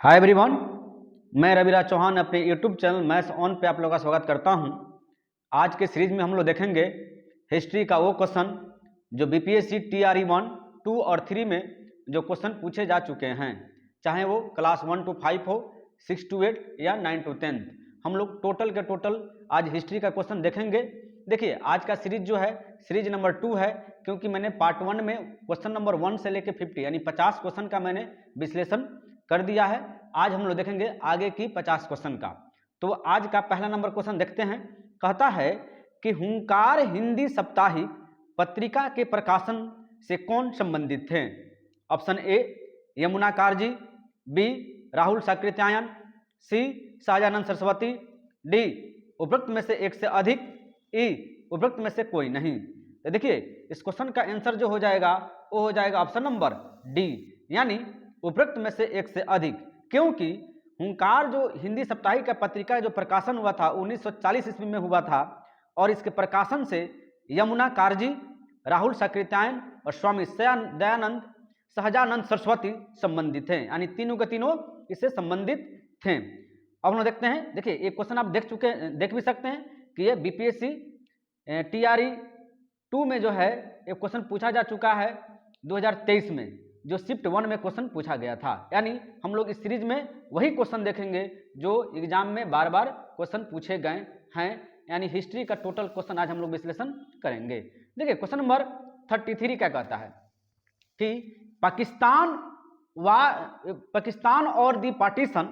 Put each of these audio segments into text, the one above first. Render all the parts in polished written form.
Hi everyone, मैं रविराज चौहान अपने YouTube channel maths on पे आप लोगों का स्वागत करता हूं। आज के सीरीज में हम लोग देखेंगे हिस्ट्री का वो क्वेश्चन जो बीपीएससी टीआरई 1, 2 और 3 में जो क्वेश्चन पूछे जा चुके हैं, चाहे वो क्लास 1 to 5 हो, 6 to 8 या 9 to 10। हम लोग टोटल के टोटल आज हिस्ट्री का क्वेश्चन देखेंगे। देखिए, आज का सीरीज जो है सीरीज नंबर 2 है, क्योंकि मैंने पार्ट 1 में क्वेश्चन नंबर 1 से लेकर 50 यानी 50 क्वेश्चन का मैंने विश्लेषण कर दिया है। आज हम लोग देखेंगे आगे की 50 क्वेश्चन का। तो आज का पहला नंबर क्वेश्चन देखते हैं। कहता है कि हुंकार हिंदी साप्ताहिक पत्रिका के प्रकाशन से कौन संबंधित थे? Option A Yamuna Karji, B Rahul Sankrityayan, C Sahajanand Saraswati, D उपरोक्त में से एक से अधिक, ई उपरोक्त में से कोई नहीं। तो देखिए, इस क्वेश्चन का आंसर जो हो जाएगा वो हो जाएगा ऑप्शन नंबर डी, यानी उपरोक्त में से एक से अधिक। क्योंकि हुंकार जो हिंदी साप्ताहिक का पत्रिका जो प्रकाशन हुआ था 1940 ईस्वी में हुआ था, और इसके प्रकाशन से यमुना कारजी, राहुल साकृत्यायन और स्वामी दयानंद सहजानंद सरस्वती संबंधित हैं, यानी तीनों के तीनों इससे संबंधित थे। अब हम लोग देखते हैं। देखिए, एक क्वेश्चन आप देख भी सकते हैं कि ये बीपीएससी टीआरई 2 में जो है एक क्वेश्चन पूछा जा चुका है 2023 में, जो शिफ्ट 1 में क्वेश्चन पूछा गया था। यानी हम लोग इस सीरीज में वही क्वेश्चन देखेंगे जो एग्जाम में बार बार क्वेश्चन पूछे गए हैं, यानी हिस्ट्री का टोटल क्वेश्चन आज हम लोग विश्लेषण करेंगे। देखिए, क्वेश्चन नंबर 33 क्या कहता है कि पाकिस्तान और द पार्टीशन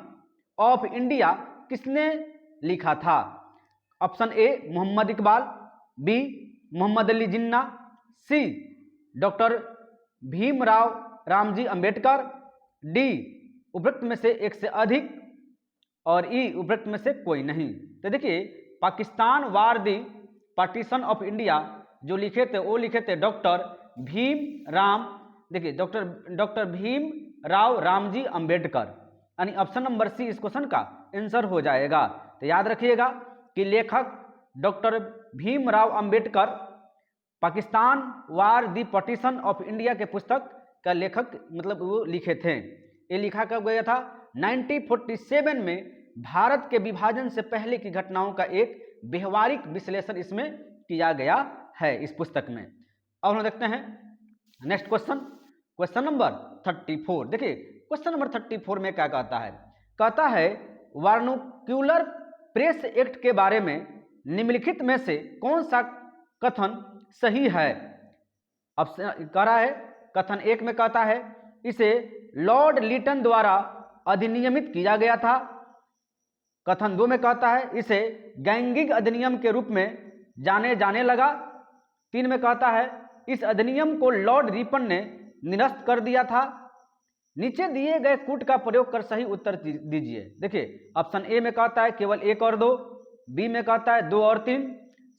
ऑफ इंडिया किसने लिखा था? Option A Mohammad Iqbal, B Mohammad Ali Jinnah, C doctor Bhimrao Ramji Ambedkar, D उपरोक्त में से एक से अधिक, और ई उपरोक्त में से कोई नहीं। तो देखिए, पाकिस्तान वार दी पार्टीशन ऑफ इंडिया जो लिखे थे वो लिखे थे डॉक्टर भीमराव रामजी अंबेडकर, यानी ऑप्शन नंबर सी इस क्वेश्चन का आंसर हो जाएगा। तो याद रखिएगा कि लेखक doctor Bhimrao Ambedkar Pakistan war the partition of India के पुस्तक का लेखक मतलब वो लिखे थे। ये लिखा कब गया था? 1947 में भारत के विभाजन से पहले की घटनाओं का एक व्यवहारिक विश्लेषण इसमें किया गया है इस पुस्तक में। अब हम देखते हैं नेक्स्ट क्वेश्चन, क्वेश्चन नंबर 34। देखिए, क्वेश्चन नंबर 34 में क्या कहता है? कहता है वर्नाक्युलर प्रेस एक्ट के बारे में निम्नलिखित में से कौन सा कथन सही है? ऑप्शन कह रहा है, कथन 1 में कहता है इसे लॉर्ड लिटन द्वारा अधिनियमित किया गया था। कथन 2 में कहता है इसे गैंगिंग अधिनियम के रूप में जाने लगा। 3 में कहता है इस अधिनियम को लॉर्ड रिपन ने निरस्त कर दिया था। नीचे दिए गए कूट का प्रयोग कर सही उत्तर दीजिए। देखिए, ऑप्शन ए में कहता है केवल 1 और 2, बी में कहता है 2 और 3,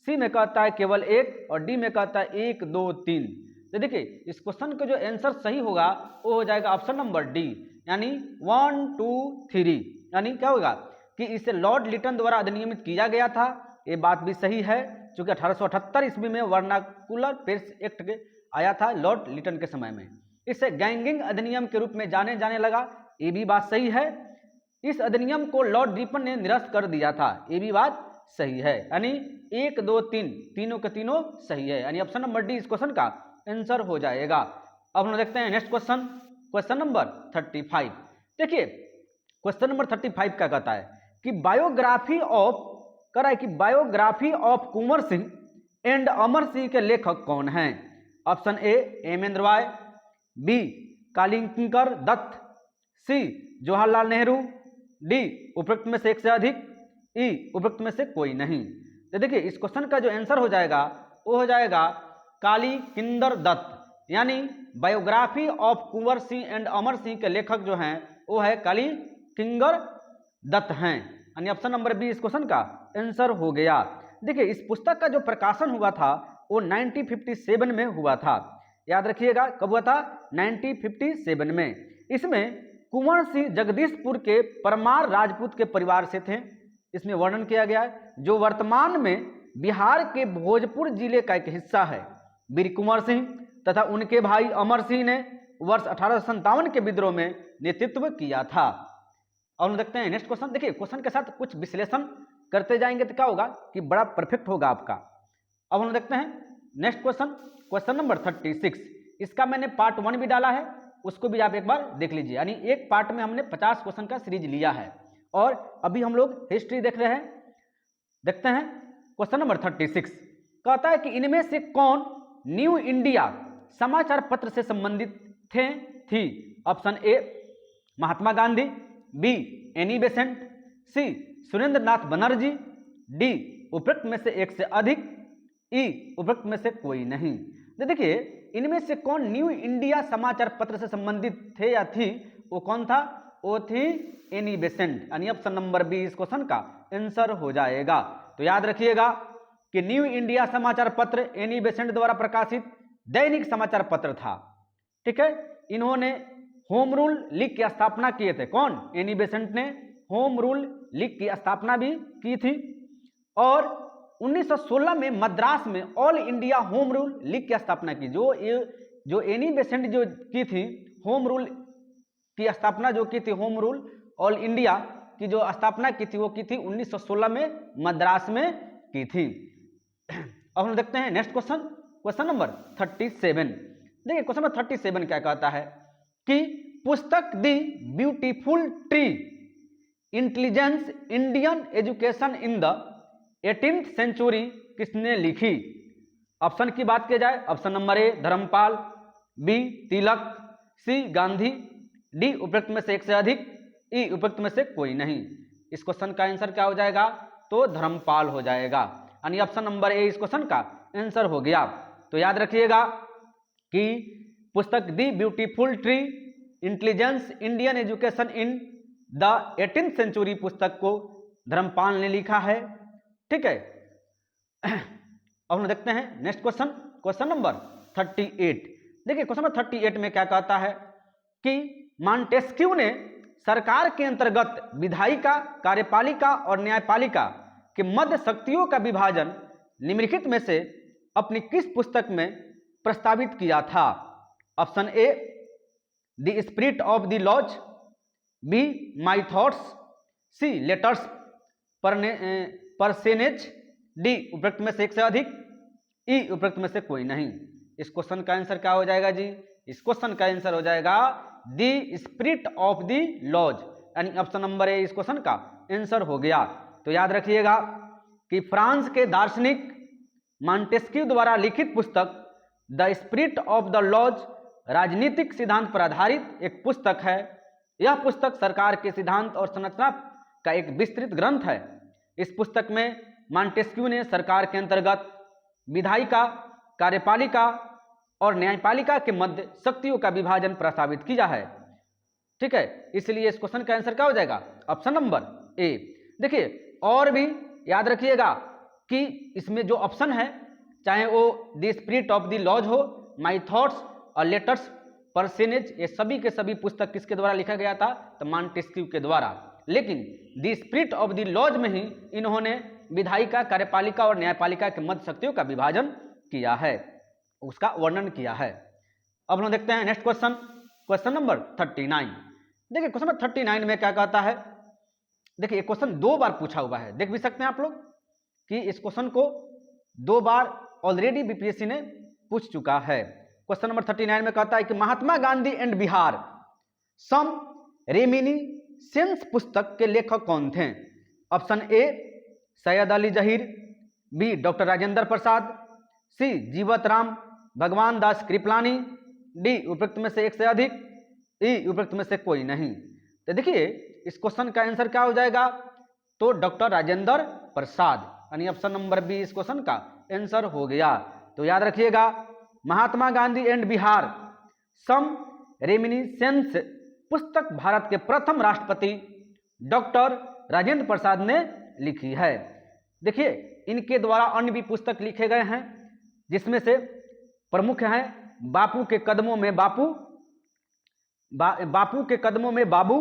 सी में कहता है केवल 1, और डी में कहता है 1, 2, 3। तो देखिए, इस क्वेश्चन का जो आंसर सही होगा वो हो जाएगा ऑप्शन नंबर डी, यानी 1, 2, 3। यानी क्या होगा कि इसे लॉर्ड लिटन द्वारा अधिनियमित किया गया था। ये बात भी सही है, क्योंकि 1878 ईस्वी में वर्नाकुलर प्रेस एक्ट आया था लॉर्ड लिटन के समय में। इसे गैंगिंग अधिनियम के रूप में जाने लगा, ये भी बात सही है। इस अधिनियम को लॉर्ड रिपन ने निरस्त कर दिया था, ये भी बात सही है। यानी 1, 2, 3 तीनों के तीनों सही है, यानी ऑप्शन नंबर डी इस क्वेश्चन का आंसर हो जाएगा। अब हम देखते हैं नेक्स्ट क्वेश्चन, क्वेश्चन नंबर 35। देखिए, क्वेश्चन नंबर 35 क्या कहता है कि biography of Kunwar Singh and Amar Singh के लेखक कौन हैं? Option A Hemendra Roy, B Kalinkar Dutt, C Jawaharlal Nehru, D उपरोक्त में से एक से अधिक, ई उपरोक्त में से कोई नहीं। तो देखिए, इस क्वेश्चन का जो आंसर हो जाएगा वो हो जाएगा कालिंकर दत्त, यानी biography of Kunwar Singh and Amar Singh के लेखक जो हैं वो है कालिंकर दत्त हैं, यानी ऑप्शन नंबर बी इस क्वेश्चन का आंसर हो गया। देखिए, इस पुस्तक का जो प्रकाशन हुआ था वो 1957 में हुआ था। याद रखिएगा, कब हुआ था? 1957 में। इसमें कुंवर सिंह जगदीशपुर के परमार राजपूत के परिवार से थे, इसमें वर्णन किया गया है, जो वर्तमान में बिहार के भोजपुर जिले का एक हिस्सा है। वीर कुंवर सिंह तथा उनके भाई अमर सिंह ने वर्ष 1857 के विद्रोह में नेतृत्व किया था। और हम देखते हैं नेक्स्ट क्वेश्चन। देखिए क्वेश्चन के साथ कुछ विश्लेषण करते जाएंगे तो क्या होगा कि बड़ा परफेक्ट होगा आपका। अब हम देखते हैं नेक्स्ट क्वेश्चन, क्वेश्चन नंबर 36। इसका मैंने पार्ट 1 भी डाला है, उसको भी आप एक बार देख लीजिए। यानी एक पार्ट में हमने 50 क्वेश्चन का सीरीज लिया है और अभी हम लोग हिस्ट्री देख रहे हैं। देखते हैं क्वेश्चन नंबर 36 कहता है कि इनमें से कौन न्यू इंडिया समाचार पत्र से संबंधित थी। Option A Mahatma Gandhi, B Annie Besant, C Surendra Nath Banerjee, D उपरोक्त में से एक से अधिक, ई उपरोक्त में से कोई नहीं। तो देखिए इनमें से कौन न्यू इंडिया समाचार पत्र से संबंधित थे या थी, वो कौन था, वो थी एनी बेसेंट। यानी ऑप्शन नंबर बी इस क्वेश्चन का आंसर हो जाएगा। तो याद रखिएगा कि न्यू इंडिया समाचार पत्र एनी बेसेंट द्वारा प्रकाशित दैनिक समाचार पत्र था। ठीक है, इन्होंने होम रूल लीग की स्थापना किए थे। कौन, एनी बेसेंट ने होम रूल लीग की स्थापना भी की थी और 1916 में मद्रास में all India home rule league की स्थापना की। जो एनी बेसेंट जो की थी होम रूल की स्थापना जो की थी, होम रूल ऑल इंडिया की जो स्थापना की थी वो की थी 1916 में मद्रास में की थी। अब हम देखते हैं नेक्स्ट क्वेश्चन, क्वेश्चन नंबर 37। देखिए क्वेश्चन नंबर 37 क्या कहता है कि पुस्तक the beautiful tree intelligence Indian education in the 18th century किसने लिखी। ऑप्शन की बात की जाए, option number A Dharampal, B Tilak, C Gandhi, D उपरोक्त में से एक से अधिक, ई उपरोक्त में से कोई नहीं। इस क्वेश्चन का आंसर क्या हो जाएगा, तो धर्मपाल हो जाएगा। यानी ऑप्शन नंबर ए इस क्वेश्चन का आंसर हो गया। तो याद रखिएगा कि पुस्तक the beautiful tree intelligence Indian education in the 18th century पुस्तक को धर्मपाल ने लिखा है। ठीक है, अब हम देखते हैं नेक्स्ट क्वेश्चन, क्वेश्चन नंबर 38। देखिए क्वेश्चन नंबर 38 में क्या कहता है कि मॉन्टेस्क्यू ने सरकार के अंतर्गत विधायिका, कार्यपालिका और न्यायपालिका के मध्य शक्तियों का विभाजन निम्नलिखित में से अपनी किस पुस्तक में प्रस्तावित किया था। Option A the spirit of the laws, B my thoughts, C letters परसेनेज, डी उपरोक्त में से एक से अधिक, ई उपरोक्त में से कोई नहीं। इस क्वेश्चन का आंसर क्या हो जाएगा जी, इस क्वेश्चन का आंसर हो जाएगा the spirit of the laws. यानी ऑप्शन नंबर ए इस क्वेश्चन का आंसर हो गया। तो याद रखिएगा कि फ्रांस के दार्शनिक मॉन्टेस्क्यू द्वारा लिखित पुस्तक the spirit of the laws राजनीतिक सिद्धांत पर आधारित एक पुस्तक है। यह पुस्तक सरकार के सिद्धांत और संरचना का एक विस्तृत ग्रंथ है। इस पुस्तक में मॉन्टेस्क्यू ने सरकार के अंतर्गत विधायिका, कार्यपालिका और न्यायपालिका के मध्य शक्तियों का विभाजन प्रस्तावित किया है। ठीक है, इसलिए इस क्वेश्चन का आंसर क्या हो जाएगा, ऑप्शन नंबर ए। देखिए और भी याद रखिएगा कि इसमें जो ऑप्शन है, चाहे वो the spirit of the laws हो, माई थॉट्स और लेटर्स परसेनेज, ये सभी के सभी पुस्तक किसके द्वारा लिखा गया था, तो मॉन्टेस्क्यू के द्वारा। लेकिन the spirit of the laws में ही इन्होंने विधायिका, कार्यपालिका और न्यायपालिका के मध्य शक्तियों का विभाजन किया है, उसका वर्णन किया है। अब हम देखते हैं नेक्स्ट क्वेश्चन, क्वेश्चन नंबर 39। देखिए क्वेश्चन नंबर 39 में क्या कहता है। देखिए ये क्वेश्चन 2 बार पूछा हुआ है, देख भी सकते हैं आप लोग कि इस क्वेश्चन को 2 बार ऑलरेडी बीपीएससी ने पूछ चुका है। क्वेश्चन नंबर 39 में कहता है कि Mahatma Gandhi and Bihar some reminiscence पुस्तक के लेखक कौन थे। Option A Syed Ali Zaheer, B doctor Rajendra Prasad, C Jivat Ram भगवान दास कृपलानी, डी उपरोक्त में से एक से अधिक, ई उपरोक्त में से कोई नहीं। तो देखिए इस क्वेश्चन का आंसर क्या हो जाएगा, तो डॉक्टर राजेंद्र प्रसाद। यानी ऑप्शन नंबर बी इस क्वेश्चन का आंसर हो गया। तो याद रखिएगा Mahatma Gandhi and Bihar some reminiscence पुस्तक भारत के प्रथम राष्ट्रपति डॉक्टर राजेंद्र प्रसाद ने लिखी है। देखिए इनके द्वारा अन्य भी पुस्तक लिखे गए हैं, जिसमें से प्रमुख हैं बापू के कदमों में बापू, बापू के कदमों में बाबू,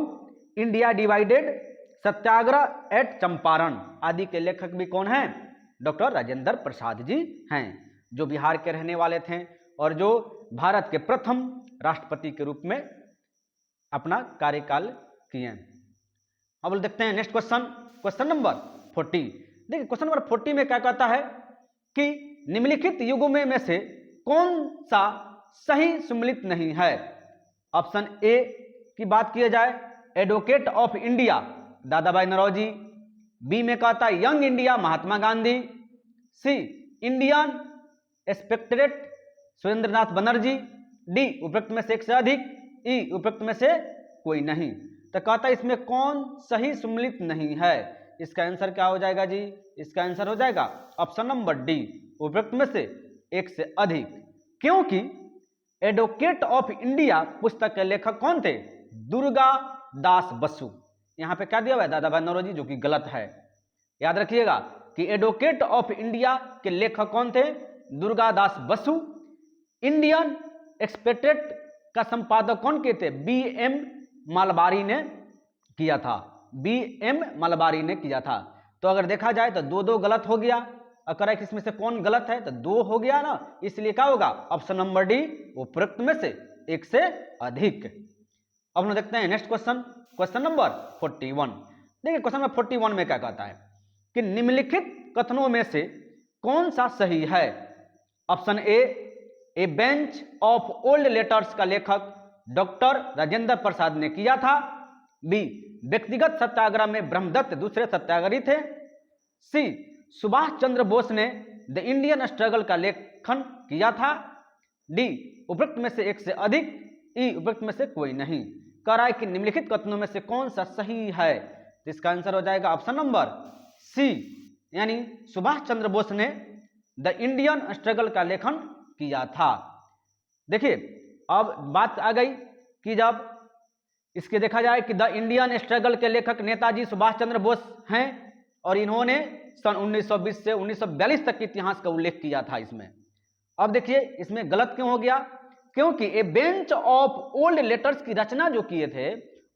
इंडिया डिवाइडेड, सत्याग्रह एट चंपारण आदि के लेखक भी कौन हैं, डॉक्टर राजेंद्र प्रसाद जी हैं, जो बिहार के रहने वाले थे और जो भारत के प्रथम राष्ट्रपति के रूप में अपना कार्यकाल किए। अब देखते हैं नेक्स्ट क्वेश्चन, क्वेश्चन नंबर 40। देखिए क्वेश्चन नंबर 40 में क्या कहता है कि निम्नलिखित युग्मों में से कौन सा सही सम्मिलित नहीं है। ऑप्शन ए की बात किया जाए, एडवोकेट ऑफ इंडिया दादा भाई नौरोजी। बी में कहता है Young India Mahatma Gandhi. C Indian expected Surendranath Banerjee. D उपरोक्त में से एक से अधिक। ई उपरोक्त में से कोई नहीं। तो कहता है इसमें कौन सही सम्मिलित नहीं है। इसका आंसर क्या हो जाएगा जी, इसका आंसर हो जाएगा ऑप्शन नंबर डी, उपरोक्त में से एक से अधिक। क्योंकि एडवोकेट ऑफ इंडिया पुस्तक के लेखक कौन थे, दुर्गा दास बसु। यहां पे क्या दिया हुआ है, दादा भाई नौरोजी, जो कि गलत है। याद रखिएगा कि एडवोकेट ऑफ इंडिया के लेखक कौन थे, दुर्गा दास बसु। इंडियन एक्सपेक्टेड का संपादक कौन के थे, बी एम मालबारी ने किया था, बी एम मालबारी ने किया था। तो अगर देखा जाए तो दो दो गलत हो गया। अगर इसमें से कौन गलत है तो दो हो गया ना, इसलिए क्या होगा ऑप्शन नंबर डी, उपरोक्त में से एक से अधिक। अब हम देखते हैं नेक्स्ट क्वेश्चन, क्वेश्चन नंबर 41। देखिए क्वेश्चन नंबर 41 में क्या कहता है कि निम्नलिखित कथनों में से कौन सा सही है। Option A bench of old letters का लेखक डॉक्टर राजेंद्र प्रसाद ने किया था। बी व्यक्तिगत सत्याग्रह में ब्रह्मदत्त दूसरे सत्याग्रही थे। सी सुभाष चंद्र बोस ने द इंडियन स्ट्रगल का लेखन किया था। डी उपरोक्त में से एक से अधिक। ई उपरोक्त में से कोई नहीं। कह रहा है कि निम्नलिखित कथनों में से कौन सा सही है। तो इसका आंसर हो जाएगा ऑप्शन नंबर सी, यानी सुभाष चंद्र बोस ने द इंडियन स्ट्रगल का लेखन किया था। देखिए अब बात आ गई कि जब इसके देखा जाए कि द इंडियन स्ट्रगल के लेखक नेताजी सुभाष चंद्र बोस हैं और इन्होंने सन 1920 से 1942 तक के इतिहास का उल्लेख किया था इसमें। अब देखिए इसमें गलत क्यों हो गया, क्योंकि ए बेंच ऑफ ओल्ड लेटर्स की रचना जो किए थे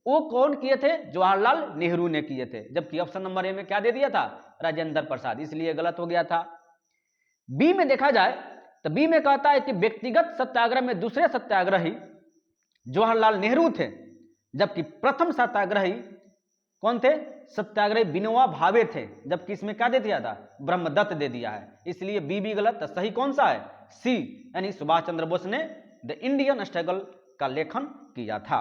वो कौन किए थे, जवाहरलाल नेहरू ने किए थे, जबकि ऑप्शन नंबर ए में क्या दे दिया था, राजेंद्र प्रसाद, इसलिए गलत हो गया था। बी में देखा जाए तो बी में कहता है कि व्यक्तिगत सत्याग्रह में दूसरे सत्याग्रही जवाहरलाल नेहरू थे, जबकि प्रथम सत्याग्रही कौन थे, सत्याग्रही विनोबा भावे थे, जबकि इसमें क्या दे दिया था, ब्रह्मदत्त दे दिया है, इसलिए बी भी गलत। तो सही कौन सा है, सी, यानी सुभाष चंद्र बोस ने द इंडियन स्ट्रगल का लेखन किया था।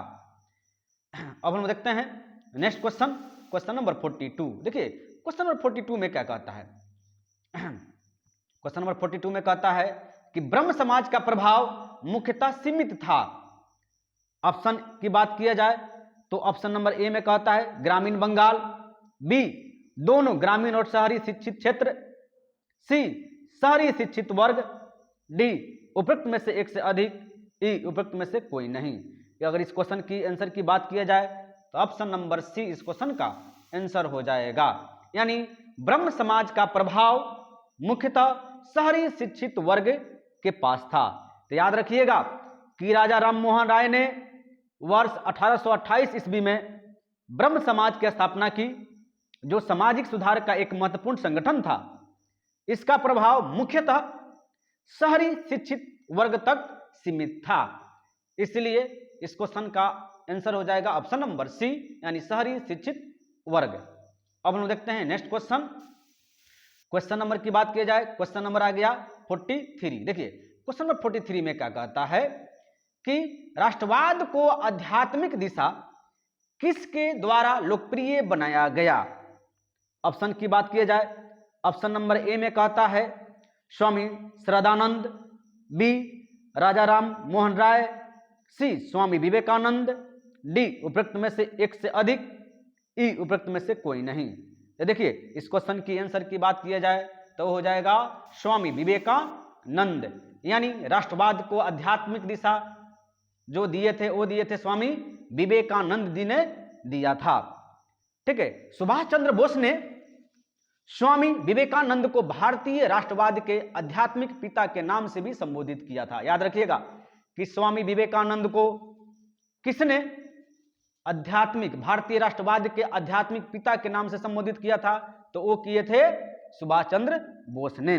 अब हम देखते हैं नेक्स्ट क्वेश्चन, क्वेश्चन नंबर 42। देखिए क्वेश्चन नंबर 42 में क्या कहता है, क्वेश्चन नंबर 42 में कहता है कि ब्रह्म समाज का प्रभाव मुख्यतः सीमित था। ऑप्शन की बात किया जाए तो ऑप्शन नंबर ए में कहता है ग्रामीण बंगाल। बी दोनों ग्रामीण और शहरी शिक्षित क्षेत्र। सी शहरी शिक्षित वर्ग। डी उपरोक्त में से एक से अधिक। ई उपरोक्त में से कोई नहीं। अगर इस क्वेश्चन की आंसर की बात किया जाए तो ऑप्शन नंबर सी इस क्वेश्चन का आंसर हो जाएगा, यानी ब्रह्म समाज का प्रभाव मुख्यतः शहरी शिक्षित वर्ग के पास था। तो याद रखिएगा कि राजा राम मोहन राय ने वर्ष 1828 ईस्वी में ब्रह्म समाज की स्थापना की, जो सामाजिक सुधार का एक महत्वपूर्ण संगठन था। इसका प्रभाव मुख्यतः शहरी शिक्षित वर्ग तक सीमित था, इसलिए इस क्वेश्चन का आंसर हो जाएगा ऑप्शन नंबर सी, यानी शहरी शिक्षित वर्ग। अब हम देखते हैं नेक्स्ट क्वेश्चन, क्वेश्चन नंबर की बात की जाए, क्वेश्चन नंबर आ गया 43। देखिए क्वेश्चन नंबर 43 में क्या कहता है कि राष्ट्रवाद को आध्यात्मिक दिशा किसके द्वारा लोकप्रिय बनाया गया। ऑप्शन की बात की जाए, ऑप्शन नंबर ए में कहता है स्वामी श्रद्धानंद। बी राजा राम मोहन राय। सी स्वामी विवेकानंद। डी उपरोक्त में से एक से अधिक। ई उपरोक्त में से कोई नहीं। तो देखिए इस क्वेश्चन की आंसर की बात किया जाए तो हो जाएगा स्वामी विवेकानंद, यानी राष्ट्रवाद को आध्यात्मिक दिशा जो दिए थे वो दिए थे स्वामी विवेकानंद जी ने दिया था। ठीक है, सुभाष चंद्र बोस ने स्वामी विवेकानंद को भारतीय राष्ट्रवाद के आध्यात्मिक पिता के नाम से भी संबोधित किया था। याद रखिएगा कि स्वामी विवेकानंद को किसने आध्यात्मिक भारतीय राष्ट्रवाद के आध्यात्मिक पिता के नाम से संबोधित किया था, तो वो किए थे सुभाष चंद्र बोस ने।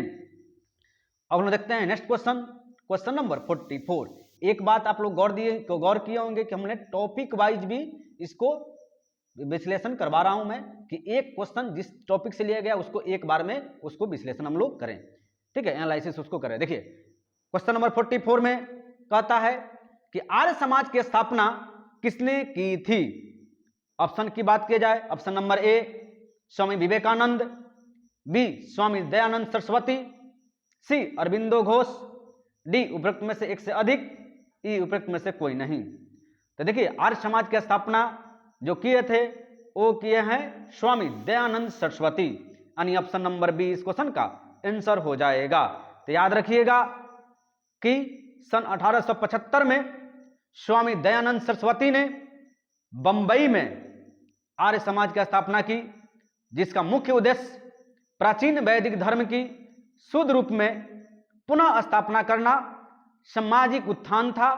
अब हम देखते हैं नेक्स्ट क्वेश्चन, क्वेश्चन नंबर 44। एक बात आप लोग गौर किए होंगे कि हमने टॉपिक वाइज भी इसको विश्लेषण करवा रहा हूं मैं कि एक क्वेश्चन जिस टॉपिक से लिया गया उसको एक बार में उसको विश्लेषण हम लोग करें, ठीक है, एनालिसिस उसको करें। देखिए क्वेश्चन नंबर 44 में कहता है कि आर्य समाज की स्थापना किसने की थी। ऑप्शन की बात की जाए, option number A Swami Vivekananda, B Swami Dayanand Saraswati, C Aurobindo Ghosh, D उपरोक्त में से एक से अधिक, ई उपरोक्त में से कोई नहीं। तो देखिए आर्य समाज की स्थापना जो किए थे वो किए हैं स्वामी दयानंद सरस्वती, यानी ऑप्शन नंबर बी इस क्वेश्चन का आंसर हो जाएगा। तो याद रखिएगा कि सन 1875 में स्वामी दयानंद सरस्वती ने बंबई में आर्य समाज की स्थापना की, जिसका मुख्य उद्देश्य प्राचीन वैदिक धर्म की शुद्ध रूप में पुनः स्थापना करना, सामाजिक उत्थान था।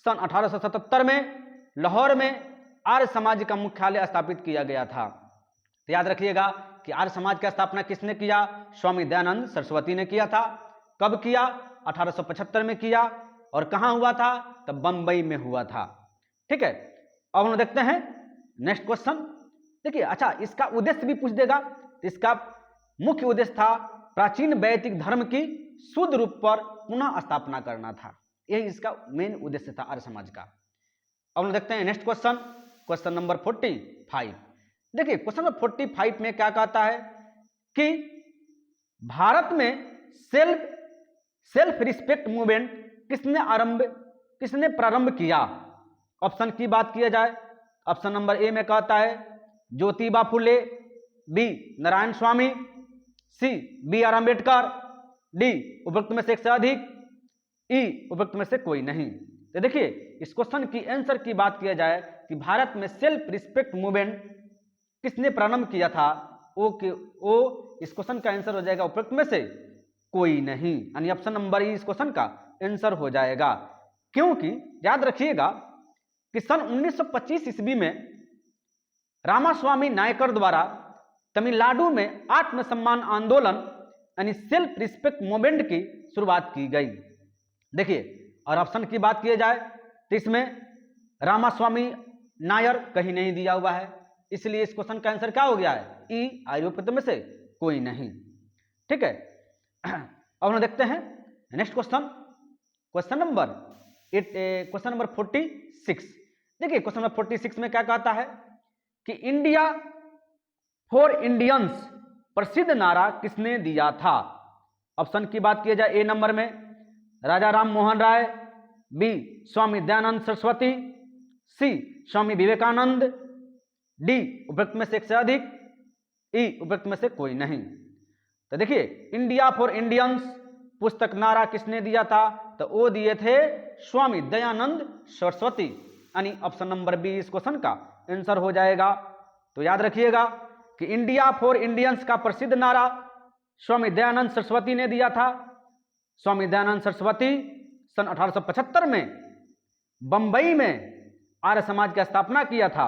सन 1877 में लाहौर में आर्य समाज का मुख्यालय स्थापित किया गया था। तो याद रखिएगा कि आर्य समाज की स्थापना किसने किया, स्वामी दयानंद सरस्वती ने किया था। कब किया, 1875 में किया, और कहां हुआ था, तब बंबई में हुआ था, ठीक है। अब हम देखते हैं नेक्स्ट क्वेश्चन। देखिए अच्छा इसका उद्देश्य भी पूछ देगा, तो इसका मुख्य उद्देश्य था प्राचीन वैदिक धर्म की शुद्ध रूप पर पुनः स्थापना करना था, यही इसका मेन उद्देश्य था आर्य समाज का। अब हम देखते हैं नेक्स्ट क्वेश्चन, क्वेश्चन नंबर 45। देखिए क्वेश्चन नंबर 45 में क्या कहता है कि भारत में सेल्फ रिस्पेक्ट मूवमेंट किसने प्रारंभ किया। ऑप्शन की बात किया जाए, ऑप्शन नंबर ए में कहता है Jyotiba Phule, B Narayan Swami, C B R Ambedkar, D उपरोक्त में से एक से अधिक, ई उपरोक्त में से कोई नहीं। तो देखिए इस क्वेश्चन की आंसर की बात किया जाए कि भारत में सेल्फ रिस्पेक्ट मूवमेंट किसने प्रारंभ किया था, वो इस क्वेश्चन का आंसर हो जाएगा उपरोक्त में से कोई नहीं, यानी ऑप्शन नंबर ई इस क्वेश्चन का आंसर हो जाएगा। क्योंकि याद रखिएगा कि सन 1925 ईस्वी में रामास्वामी नायकर द्वारा तमिलनाडु में आत्मसम्मान आंदोलन यानी सेल्फ रिस्पेक्ट मूवमेंट की शुरुआत की गई। देखिए और ऑप्शन की बात की जाए तो इसमें रामास्वामी नायर कहीं नहीं दिया हुआ है, इसलिए इस क्वेश्चन का आंसर क्या हो गया है, ई आयुक्त में से कोई नहीं, ठीक है। अब हम देखते हैं नेक्स्ट क्वेश्चन, क्वेश्चन नंबर 46। देखिए क्वेश्चन नंबर 46 में क्या कहता है कि इंडिया फॉर इंडियंस प्रसिद्ध नारा किसने दिया था। ऑप्शन की बात की जाए, ए नंबर में राजा राम मोहन राय, बी स्वामी दयानंद सरस्वती, सी स्वामी विवेकानंद, डी उपरोक्त में से एक से अधिक, ई उपरोक्त में से कोई नहीं। तो देखिए इंडिया फॉर इंडियंस पुस्तक नारा किसने दिया था, तो वो दिए थे स्वामी दयानंद सरस्वती, यानी ऑप्शन नंबर बी इस क्वेश्चन का आंसर हो जाएगा। तो याद रखिएगा कि इंडिया फॉर इंडियंस का प्रसिद्ध नारा स्वामी दयानंद सरस्वती ने दिया था। स्वामी दयानंद सरस्वती सन 1875 में बंबई में आर्य समाज की स्थापना किया था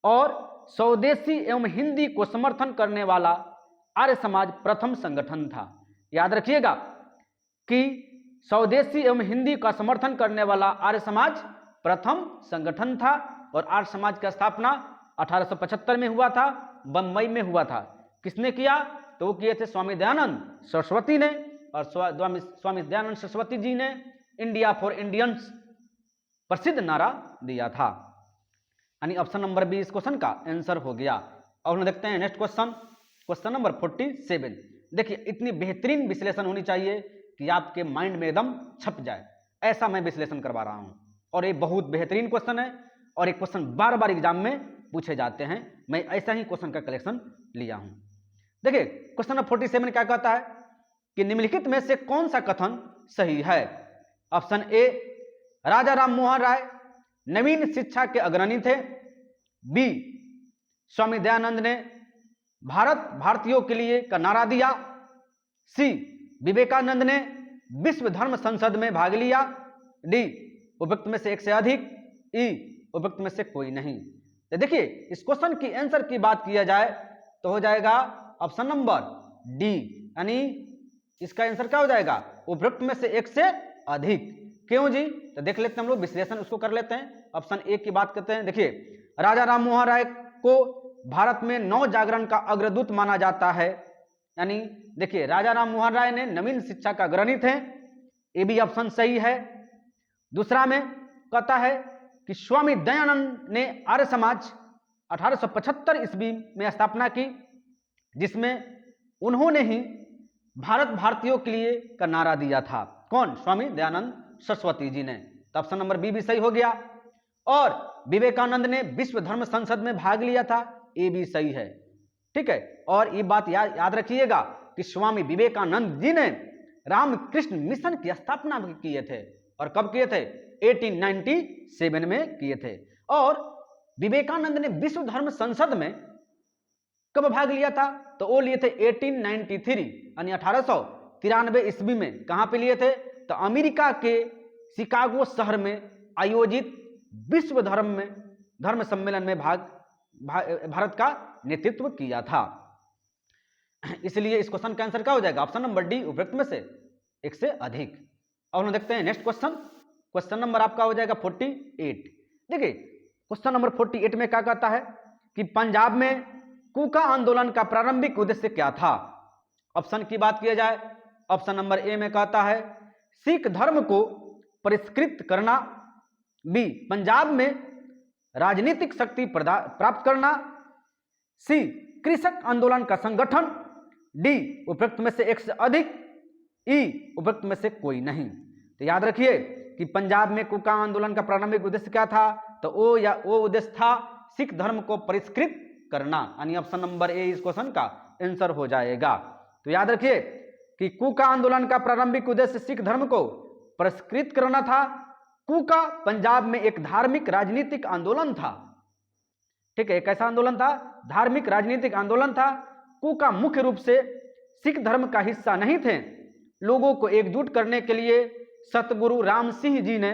और स्वदेशी एवं हिंदी को समर्थन करने वाला आर्य समाज प्रथम संगठन था। याद रखिएगा कि स्वदेशी एवं हिंदी का समर्थन करने वाला आर्य समाज प्रथम संगठन था और आर्य समाज की स्थापना 1875 में हुआ था, बंबई में हुआ था। किसने किया, तो वो किए थे स्वामी दयानंद सरस्वती ने, और स्वामी दयानंद सरस्वती जी ने इंडिया फॉर इंडियंस प्रसिद्ध नारा दिया था, यानी ऑप्शन नंबर बी इस क्वेश्चन का आंसर हो गया। और हम देखते हैं नेक्स्ट क्वेश्चन, क्वेश्चन नंबर 47। देखिए इतनी बेहतरीन विश्लेषण होनी चाहिए कि आपके माइंड में एकदम छप जाए, ऐसा मैं विश्लेषण करवा रहा हूं, और ये बहुत बेहतरीन क्वेश्चन है और एक क्वेश्चन बार बार एग्जाम में पूछे जाते हैं। मैं ऐसा ही क्वेश्चन का कलेक्शन लिया हूं। देखिए क्वेश्चन नंबर 47 क्या कहता है कि निम्नलिखित में से कौन सा कथन सही है। ऑप्शन ए राजा राम मोहन राय नवीन शिक्षा के अग्रणी थे, बी स्वामी दयानंद ने भारतीयों के लिए का नारा दिया, सी विवेकानंद ने विश्व धर्म संसद में भाग लिया, डी उपरोक्त में से एक से अधिक, ई उपरोक्त में से कोई नहीं। तो देखिए इस क्वेश्चन की आंसर की बात किया जाए तो हो जाएगा ऑप्शन नंबर डी, यानी इसका आंसर क्या हो जाएगा, उपरोक्त में से एक से अधिक। क्यों जी, तो देख लेते हैं हम लोग विश्लेषण उसको कर लेते हैं। ऑप्शन ए की बात करते हैं। देखिए राजा राम मोहन राय को भारत में नव जागरण का अग्रदूत माना जाता है। यानी देखिए राजा राम मोहन राय ने नवीन शिक्षा का ग्रणी थे, ये भी ऑप्शन सही है। दूसरा में कहता है कि स्वामी दयानंद ने आर्य समाज 1875 ईस्वी में स्थापना की, जिसमें उन्होंने ही भारत भारतीयों के लिए का नारा दिया था। कौन? स्वामी दयानंद सरस्वती जी ने। तो ऑप्शन नंबर बी भी सही हो गया। और विवेकानंद ने विश्व धर्म संसद में भाग लिया था, ये भी सही है। ठीक है, और ये बात याद रखिएगा कि स्वामी विवेकानंद जी ने रामकृष्ण मिशन की स्थापना किए थे, और कब किए थे? 1897 में किए थे। और विवेकानंद ने विश्व धर्म संसद में कब भाग लिया था? तो वो लिए थे 1893 यानी 1893 ईस्वी में। कहां पे लिए थे? तो अमेरिका के शिकागो शहर में आयोजित विश्व धर्म सम्मेलन में भारत का नेतृत्व किया था। इसलिए इस क्वेश्चन का आंसर क्या हो जाएगा? ऑप्शन नंबर डी, उपरोक्त में से एक से अधिक। अब हम देखते हैं नेक्स्ट क्वेश्चन। क्वेश्चन नंबर आपका हो जाएगा 48। देखिए क्वेश्चन नंबर 48 में क्या कहता है कि पंजाब में कूका आंदोलन का प्रारंभिक उद्देश्य क्या था? ऑप्शन की बात किया जाए, ऑप्शन नंबर ए में कहता है सिख धर्म को परिष्कृत करना, बी पंजाब में राजनीतिक शक्ति प्राप्त करना, सी कृषक आंदोलन का संगठन, डी उपरोक्त में से एक से अधिक, ई उपरोक्त में से कोई नहीं। तो याद रखिए कि पंजाब में कूका आंदोलन का प्रारंभिक उद्देश्य क्या था? तो वो उद्देश्य था सिख धर्म को परिष्कृत करना, यानी ऑप्शन नंबर ए इस क्वेश्चन का आंसर हो जाएगा। तो याद रखिए कि कूका आंदोलन का प्रारंभिक उद्देश्य सिख धर्म को परिष्कृत करना था। कूका पंजाब में एक धार्मिक राजनीतिक आंदोलन था। ठीक है, कैसा आंदोलन था? धार्मिक राजनीतिक आंदोलन था। कूका मुख्य रूप से सिख धर्म का हिस्सा नहीं थे। लोगों को एकजुट करने के लिए सतगुरु राम सिंह जी ने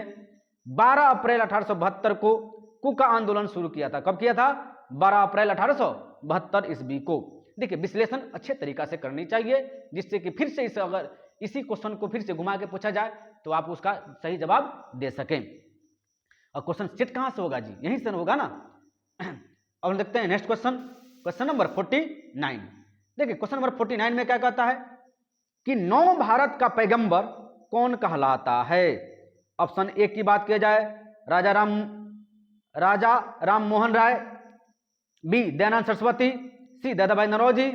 12 अप्रैल 1872 को कूका आंदोलन शुरू किया था। कब किया था? 12 अप्रैल 1872 ईस्वी को। देखिए विश्लेषण अच्छे तरीका से करनी चाहिए, जिससे कि फिर से अगर इसी क्वेश्चन को फिर से घुमा के पूछा जाए तो आप उसका सही जवाब दे सकें। और क्वेश्चन सेट कहां से होगा जी? यहीं से होगा ना। अब हम देखते हैं नेक्स्ट क्वेश्चन, क्वेश्चन नंबर 49। देखिए क्वेश्चन नंबर 49 में क्या कहता है कि नव भारत का पैगंबर कौन कहलाता है? ऑप्शन ए की बात किया जाए राजा राम मोहन राय, बी दयानंद सरस्वती, सी दादाभाई नौरोजी,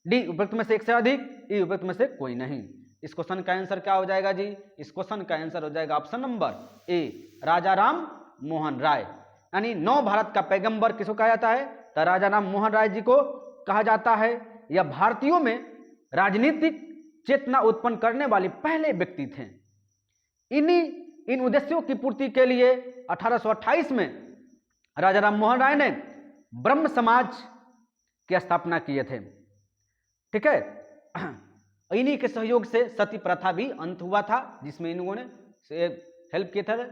डी उपरोक्त में से एक से अधिक, ई उपरोक्त में से कोई नहीं। इस क्वेश्चन का आंसर क्या हो जाएगा जी? इस क्वेश्चन का आंसर हो जाएगा ऑप्शन नंबर ए, राजा राम मोहन राय। यानी नव भारत का पैगंबर किसको कहा जाता है? तो राजा राम मोहन राय जी को कहा जाता है। यह भारतीयों में राजनीतिक चेतना उत्पन्न करने वाले पहले व्यक्ति थे। इन उद्देश्यों की पूर्ति के लिए 1828 में राजा राम मोहन राय ने ब्रह्म समाज की स्थापना किए थे। ठीक है, इन्हीं के सहयोग से सती प्रथा भी अंत हुआ था, जिसमें इन्होंने हेल्प किए थे।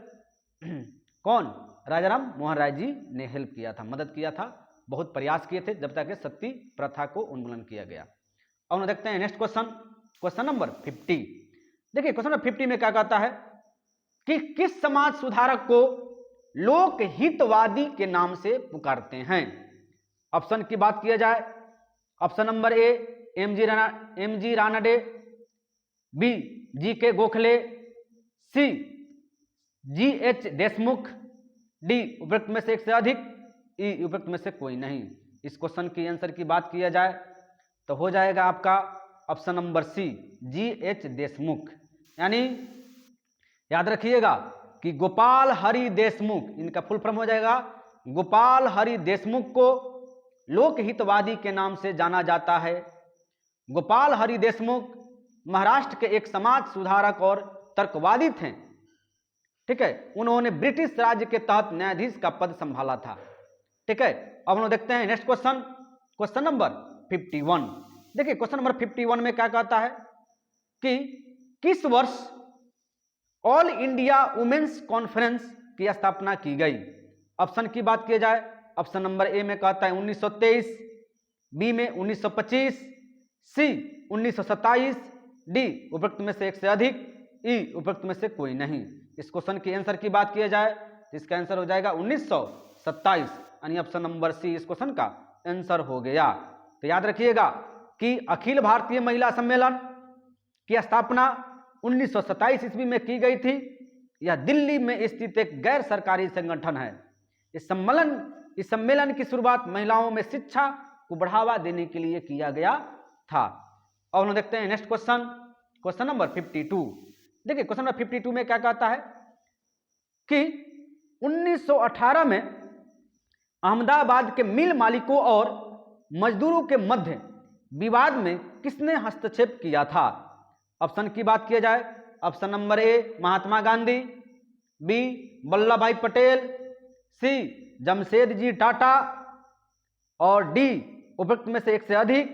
कौन? राजा राम मोहन राय जी ने हेल्प किया था, मदद किया था, बहुत प्रयास किए थे जब तक सती प्रथा को उन्मूलन किया गया। अब हम देखते हैं नेक्स्ट क्वेश्चन, क्वेश्चन नंबर 50। देखिए क्वेश्चन नंबर 50 में क्या कहता है कि किस समाज सुधारक को लोक हितवादी के नाम से पुकारते हैं? ऑप्शन की बात किया जाए, option number A M G Ranade, B G K Gokhale, C G H Deshmukh, D उपरोक्त में से एक से अधिक, ई उपरोक्त में से कोई नहीं। इस क्वेश्चन की आंसर की बात किया जाए तो हो जाएगा आपका option number C, G H Deshmukh. यानी याद रखिएगा कि गोपाल हरि देशमुख, इनका फुल फॉर्म हो जाएगा गोपाल हरि देशमुख को लोक हितवादी के नाम से जाना जाता है। गोपाल हरि देशमुख महाराष्ट्र के एक समाज सुधारक और तर्कवादी थे। ठीक है, उन्होंने ब्रिटिश राज्य के तहत न्यायाधीश का पद संभाला था। ठीक है, अब हम देखते हैं नेक्स्ट क्वेश्चन, क्वेश्चन नंबर 51। देखिए क्वेश्चन नंबर 51 में क्या कहता है कि किस वर्ष ऑल इंडिया वुमेन्स कॉन्फ्रेंस की स्थापना की गई? ऑप्शन की बात की जाए, ऑप्शन नंबर ए में कहता है 1923, बी में 1925, सी 1927, डी उपरोक्त में से एक से अधिक, ई उपरोक्त में से कोई नहीं। इस क्वेश्चन के आंसर की बात किया जाए तो इसका आंसर हो जाएगा 1927। यानी ऑप्शन नंबर सी इस क्वेश्चन का आंसर हो गया। तो याद रखिएगा कि अखिल भारतीय महिला सम्मेलन की स्थापना 1927 ईस्वी में की गई थी। यह दिल्ली में स्थित एक गैर सरकारी संगठन है। इस सम्मेलन की शुरुआत महिलाओं में शिक्षा को बढ़ावा देने के लिए किया गया था। और हम देखते हैं नेक्स्ट क्वेश्चन, क्वेश्चन नंबर 52। देखिए क्वेश्चन नंबर 52 में क्या कहता है कि 1918 में अहमदाबाद के मिल मालिकों और मजदूरों के मध्य विवाद में किसने हस्तक्षेप किया था? ऑप्शन की बात किया जाए, option number A Mahatma Gandhi, B Vallabh Bhai Patel, सी जमशेदजी टाटा और डी उपरोक्त में से एक से अधिक,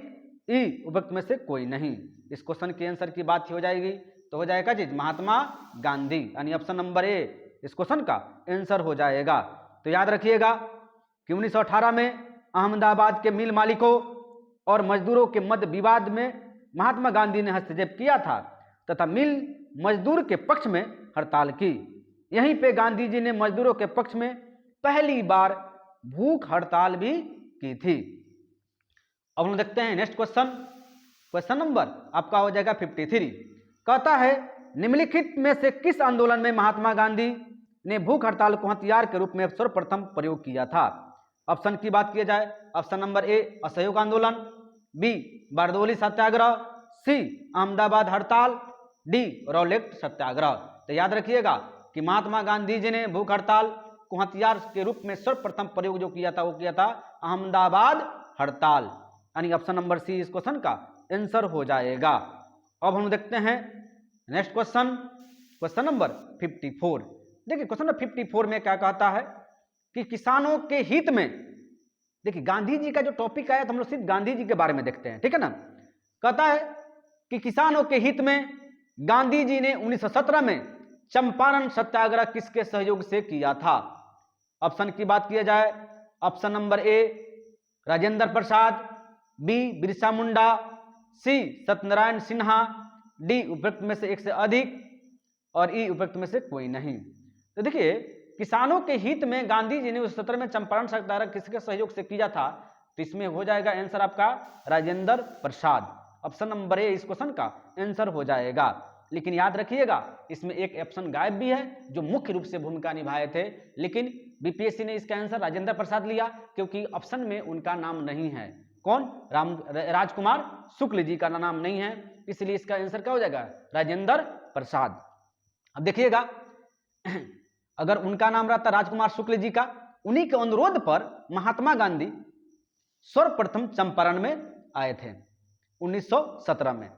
ई उपरोक्त में से कोई नहीं। इस क्वेश्चन के आंसर की बात हो जाएगी तो हो जाएगा जी महात्मा गांधी, यानी ऑप्शन नंबर ए इस क्वेश्चन का आंसर हो जाएगा। तो याद रखिएगा कि 1918 में अहमदाबाद के मिल मालिकों और मजदूरों के मध्य विवाद में महात्मा गांधी ने हस्तक्षेप किया था तथा मिल मजदूर के पक्ष में हड़ताल की। यहीं पे गांधी जी ने मजदूरों के पक्ष में पहली बार भूख हड़ताल भी की थी। अब हम देखते हैं नेक्स्ट क्वेश्चन, क्वेश्चन नंबर आपका हो जाएगा 53। कहता है निम्नलिखित में से किस आंदोलन में महात्मा गांधी ने भूख हड़ताल को हथियार के रूप में सर्वप्रथम प्रयोग किया था? ऑप्शन की बात की जाए, ऑप्शन नंबर ए असहयोग आंदोलन, बी बारदोली सत्याग्रह, सी अहमदाबाद हड़ताल, डी रॉलेट सत्याग्रह। तो याद रखिएगा कि महात्मा गांधी जी ने भूख हड़ताल को हथियार के रूप में सर्वप्रथम प्रयोग जो किया था वो किया था अहमदाबाद हड़ताल, यानी ऑप्शन नंबर सी इस क्वेश्चन का आंसर हो जाएगा। अब हम देखते हैं नेक्स्ट क्वेश्चन, क्वेश्चन नंबर 54। देखिए क्वेश्चन नंबर 54 में क्या कहता है कि किसानों के हित में, देखिए गांधी जी का जो टॉपिक आया तो हम लोग सिर्फ गांधी जी के बारे में देखते हैं, ठीक है ना। कहता है कि किसानों के हित में गांधी जी ने 1917 में चंपारण सत्याग्रह किसके सहयोग से किया था? ऑप्शन की बात किया जाए, option number A Rajendra Prasad, B Birsa Munda, C Satyanarayan Sinha, D उपरोक्त में से एक से अधिक और ई उपरोक्त में से कोई नहीं। तो देखिए किसानों के हित में गांधी जी ने 1917 में चंपारण सत्याग्रह किसके सहयोग से किया था? तो इसमें हो जाएगा आंसर आपका Rajendra Prasad, option number A इस क्वेश्चन का आंसर हो जाएगा। लेकिन याद रखिएगा इसमें एक ऑप्शन गायब भी है जो मुख्य रूप से भूमिका निभाए थे, लेकिन बीपीएससी ने इसका आंसर राजेंद्र प्रसाद लिया क्योंकि ऑप्शन में उनका नाम नहीं है। कौन? राजकुमार शुक्ल जी का नाम नहीं है, इसलिए इसका आंसर क्या हो जाएगा? राजेंद्र प्रसाद। अब देखिएगा अगर उनका नाम रहता राजकुमार शुक्ल जी का, उन्हीं के अनुरोध पर महात्मा गांधी सर्वप्रथम चंपारण में आए थे 1917 में,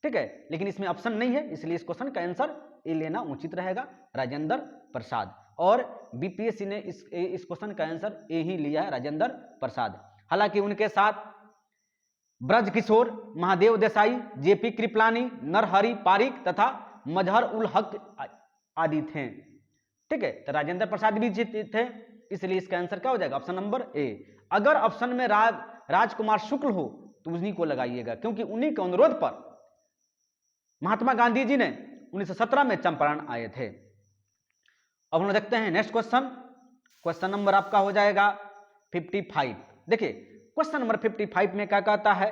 ठीक है। लेकिन इसमें ऑप्शन नहीं है, इसलिए इस क्वेश्चन का आंसर ए लेना उचित रहेगा, राजेंद्र प्रसाद। और बीपीएससी ने इस क्वेश्चन का आंसर ए ही लिया है, राजेंद्र प्रसाद। हालांकि उनके साथ ब्रज किशोर, महादेव देसाई, जेपी कृपलानी, नरहरि पारिक तथा मजहर उल हक आदि थे, ठीक है। तो राजेंद्र प्रसाद भी थे, इसलिए इसका आंसर क्या हो जाएगा? ऑप्शन नंबर ए। अगर ऑप्शन में राजकुमार शुक्ल हो तो उन्हीं को लगाइएगा क्योंकि उन्हीं के अनुरोध पर महात्मा गांधी जी ने 1917 में चंपारण आए थे। अब हम देखते हैं नेक्स्ट क्वेश्चन, क्वेश्चन नंबर आपका हो जाएगा 55। देखिए क्वेश्चन नंबर 55 में क्या कहता है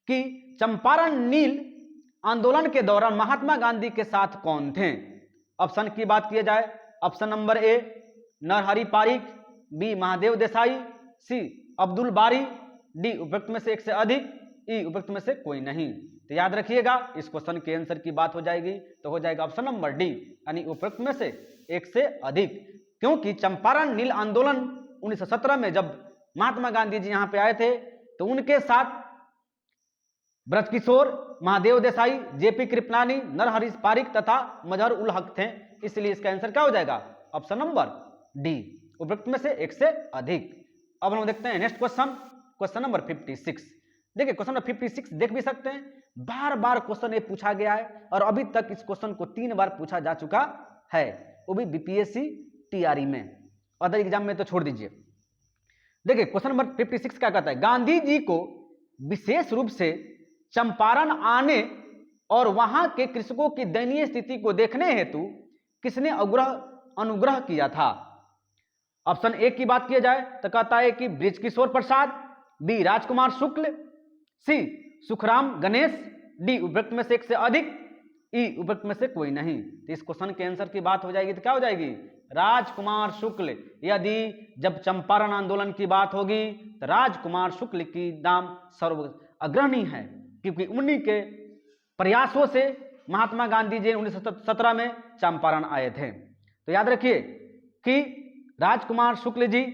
कि चंपारण नील आंदोलन के दौरान महात्मा गांधी के साथ कौन थे? ऑप्शन की बात किया जाए, option number A Narhari Parikh, B Mahadev Desai, C Abdul Bari, D उपरोक्त में से एक से अधिक, ई उपरोक्त में से कोई नहीं। तो याद रखिएगा इस क्वेश्चन के आंसर की बात हो जाएगी तो हो जाएगा ऑप्शन नंबर डी, यानी उपरोक्त में से एक से अधिक। क्योंकि चंपारण नील आंदोलन 1917 में जब महात्मा गांधी जी यहां पे आए थे तो उनके साथ ब्रजकिशोर, महादेव देसाई, जेपी कृपलानी, नरहरि पारिक तथा मजहर उल हक थे, इसलिए इसका आंसर क्या हो जाएगा? ऑप्शन नंबर डी, उपरोक्त में से एक से अधिक। अब हम देखते हैं नेक्स्ट क्वेश्चन, क्वेश्चन नंबर 56। देखिए क्वेश्चन नंबर 56 देख भी सकते हैं, बार बार क्वेश्चन ये पूछा गया है और अभी तक इस क्वेश्चन को 3 बार पूछा जा चुका है, वो भी बीपीएससी टीआरई में, अदर एग्जाम में तो छोड़ दीजिए। देखिए क्वेश्चन नंबर 56 क्या कहता है, गांधी जी को विशेष रूप से चंपारण आने और वहां के कृषकों की दयनीय स्थिति को देखने हेतु किसने अनुग्रह किया था? ऑप्शन ए की बात किया जाए तो कहता है कि बृजकिशोर प्रसाद, बी राजकुमार शुक्ल, सी सुखराम गणेश, डी उपरोक्त में से एक से अधिक, ई उपरोक्त में से कोई नहीं। तो इस क्वेश्चन के आंसर की बात हो जाएगी तो क्या हो जाएगी? राजकुमार शुक्ल। यदि जब चंपारण आंदोलन की बात होगी तो राजकुमार शुक्ल की नाम सर्व अग्रणी है, क्योंकि उन्हीं के प्रयासों से महात्मा गांधी जी 1917 में चंपारण आए थे। तो याद रखिए कि राजकुमार शुक्ल जी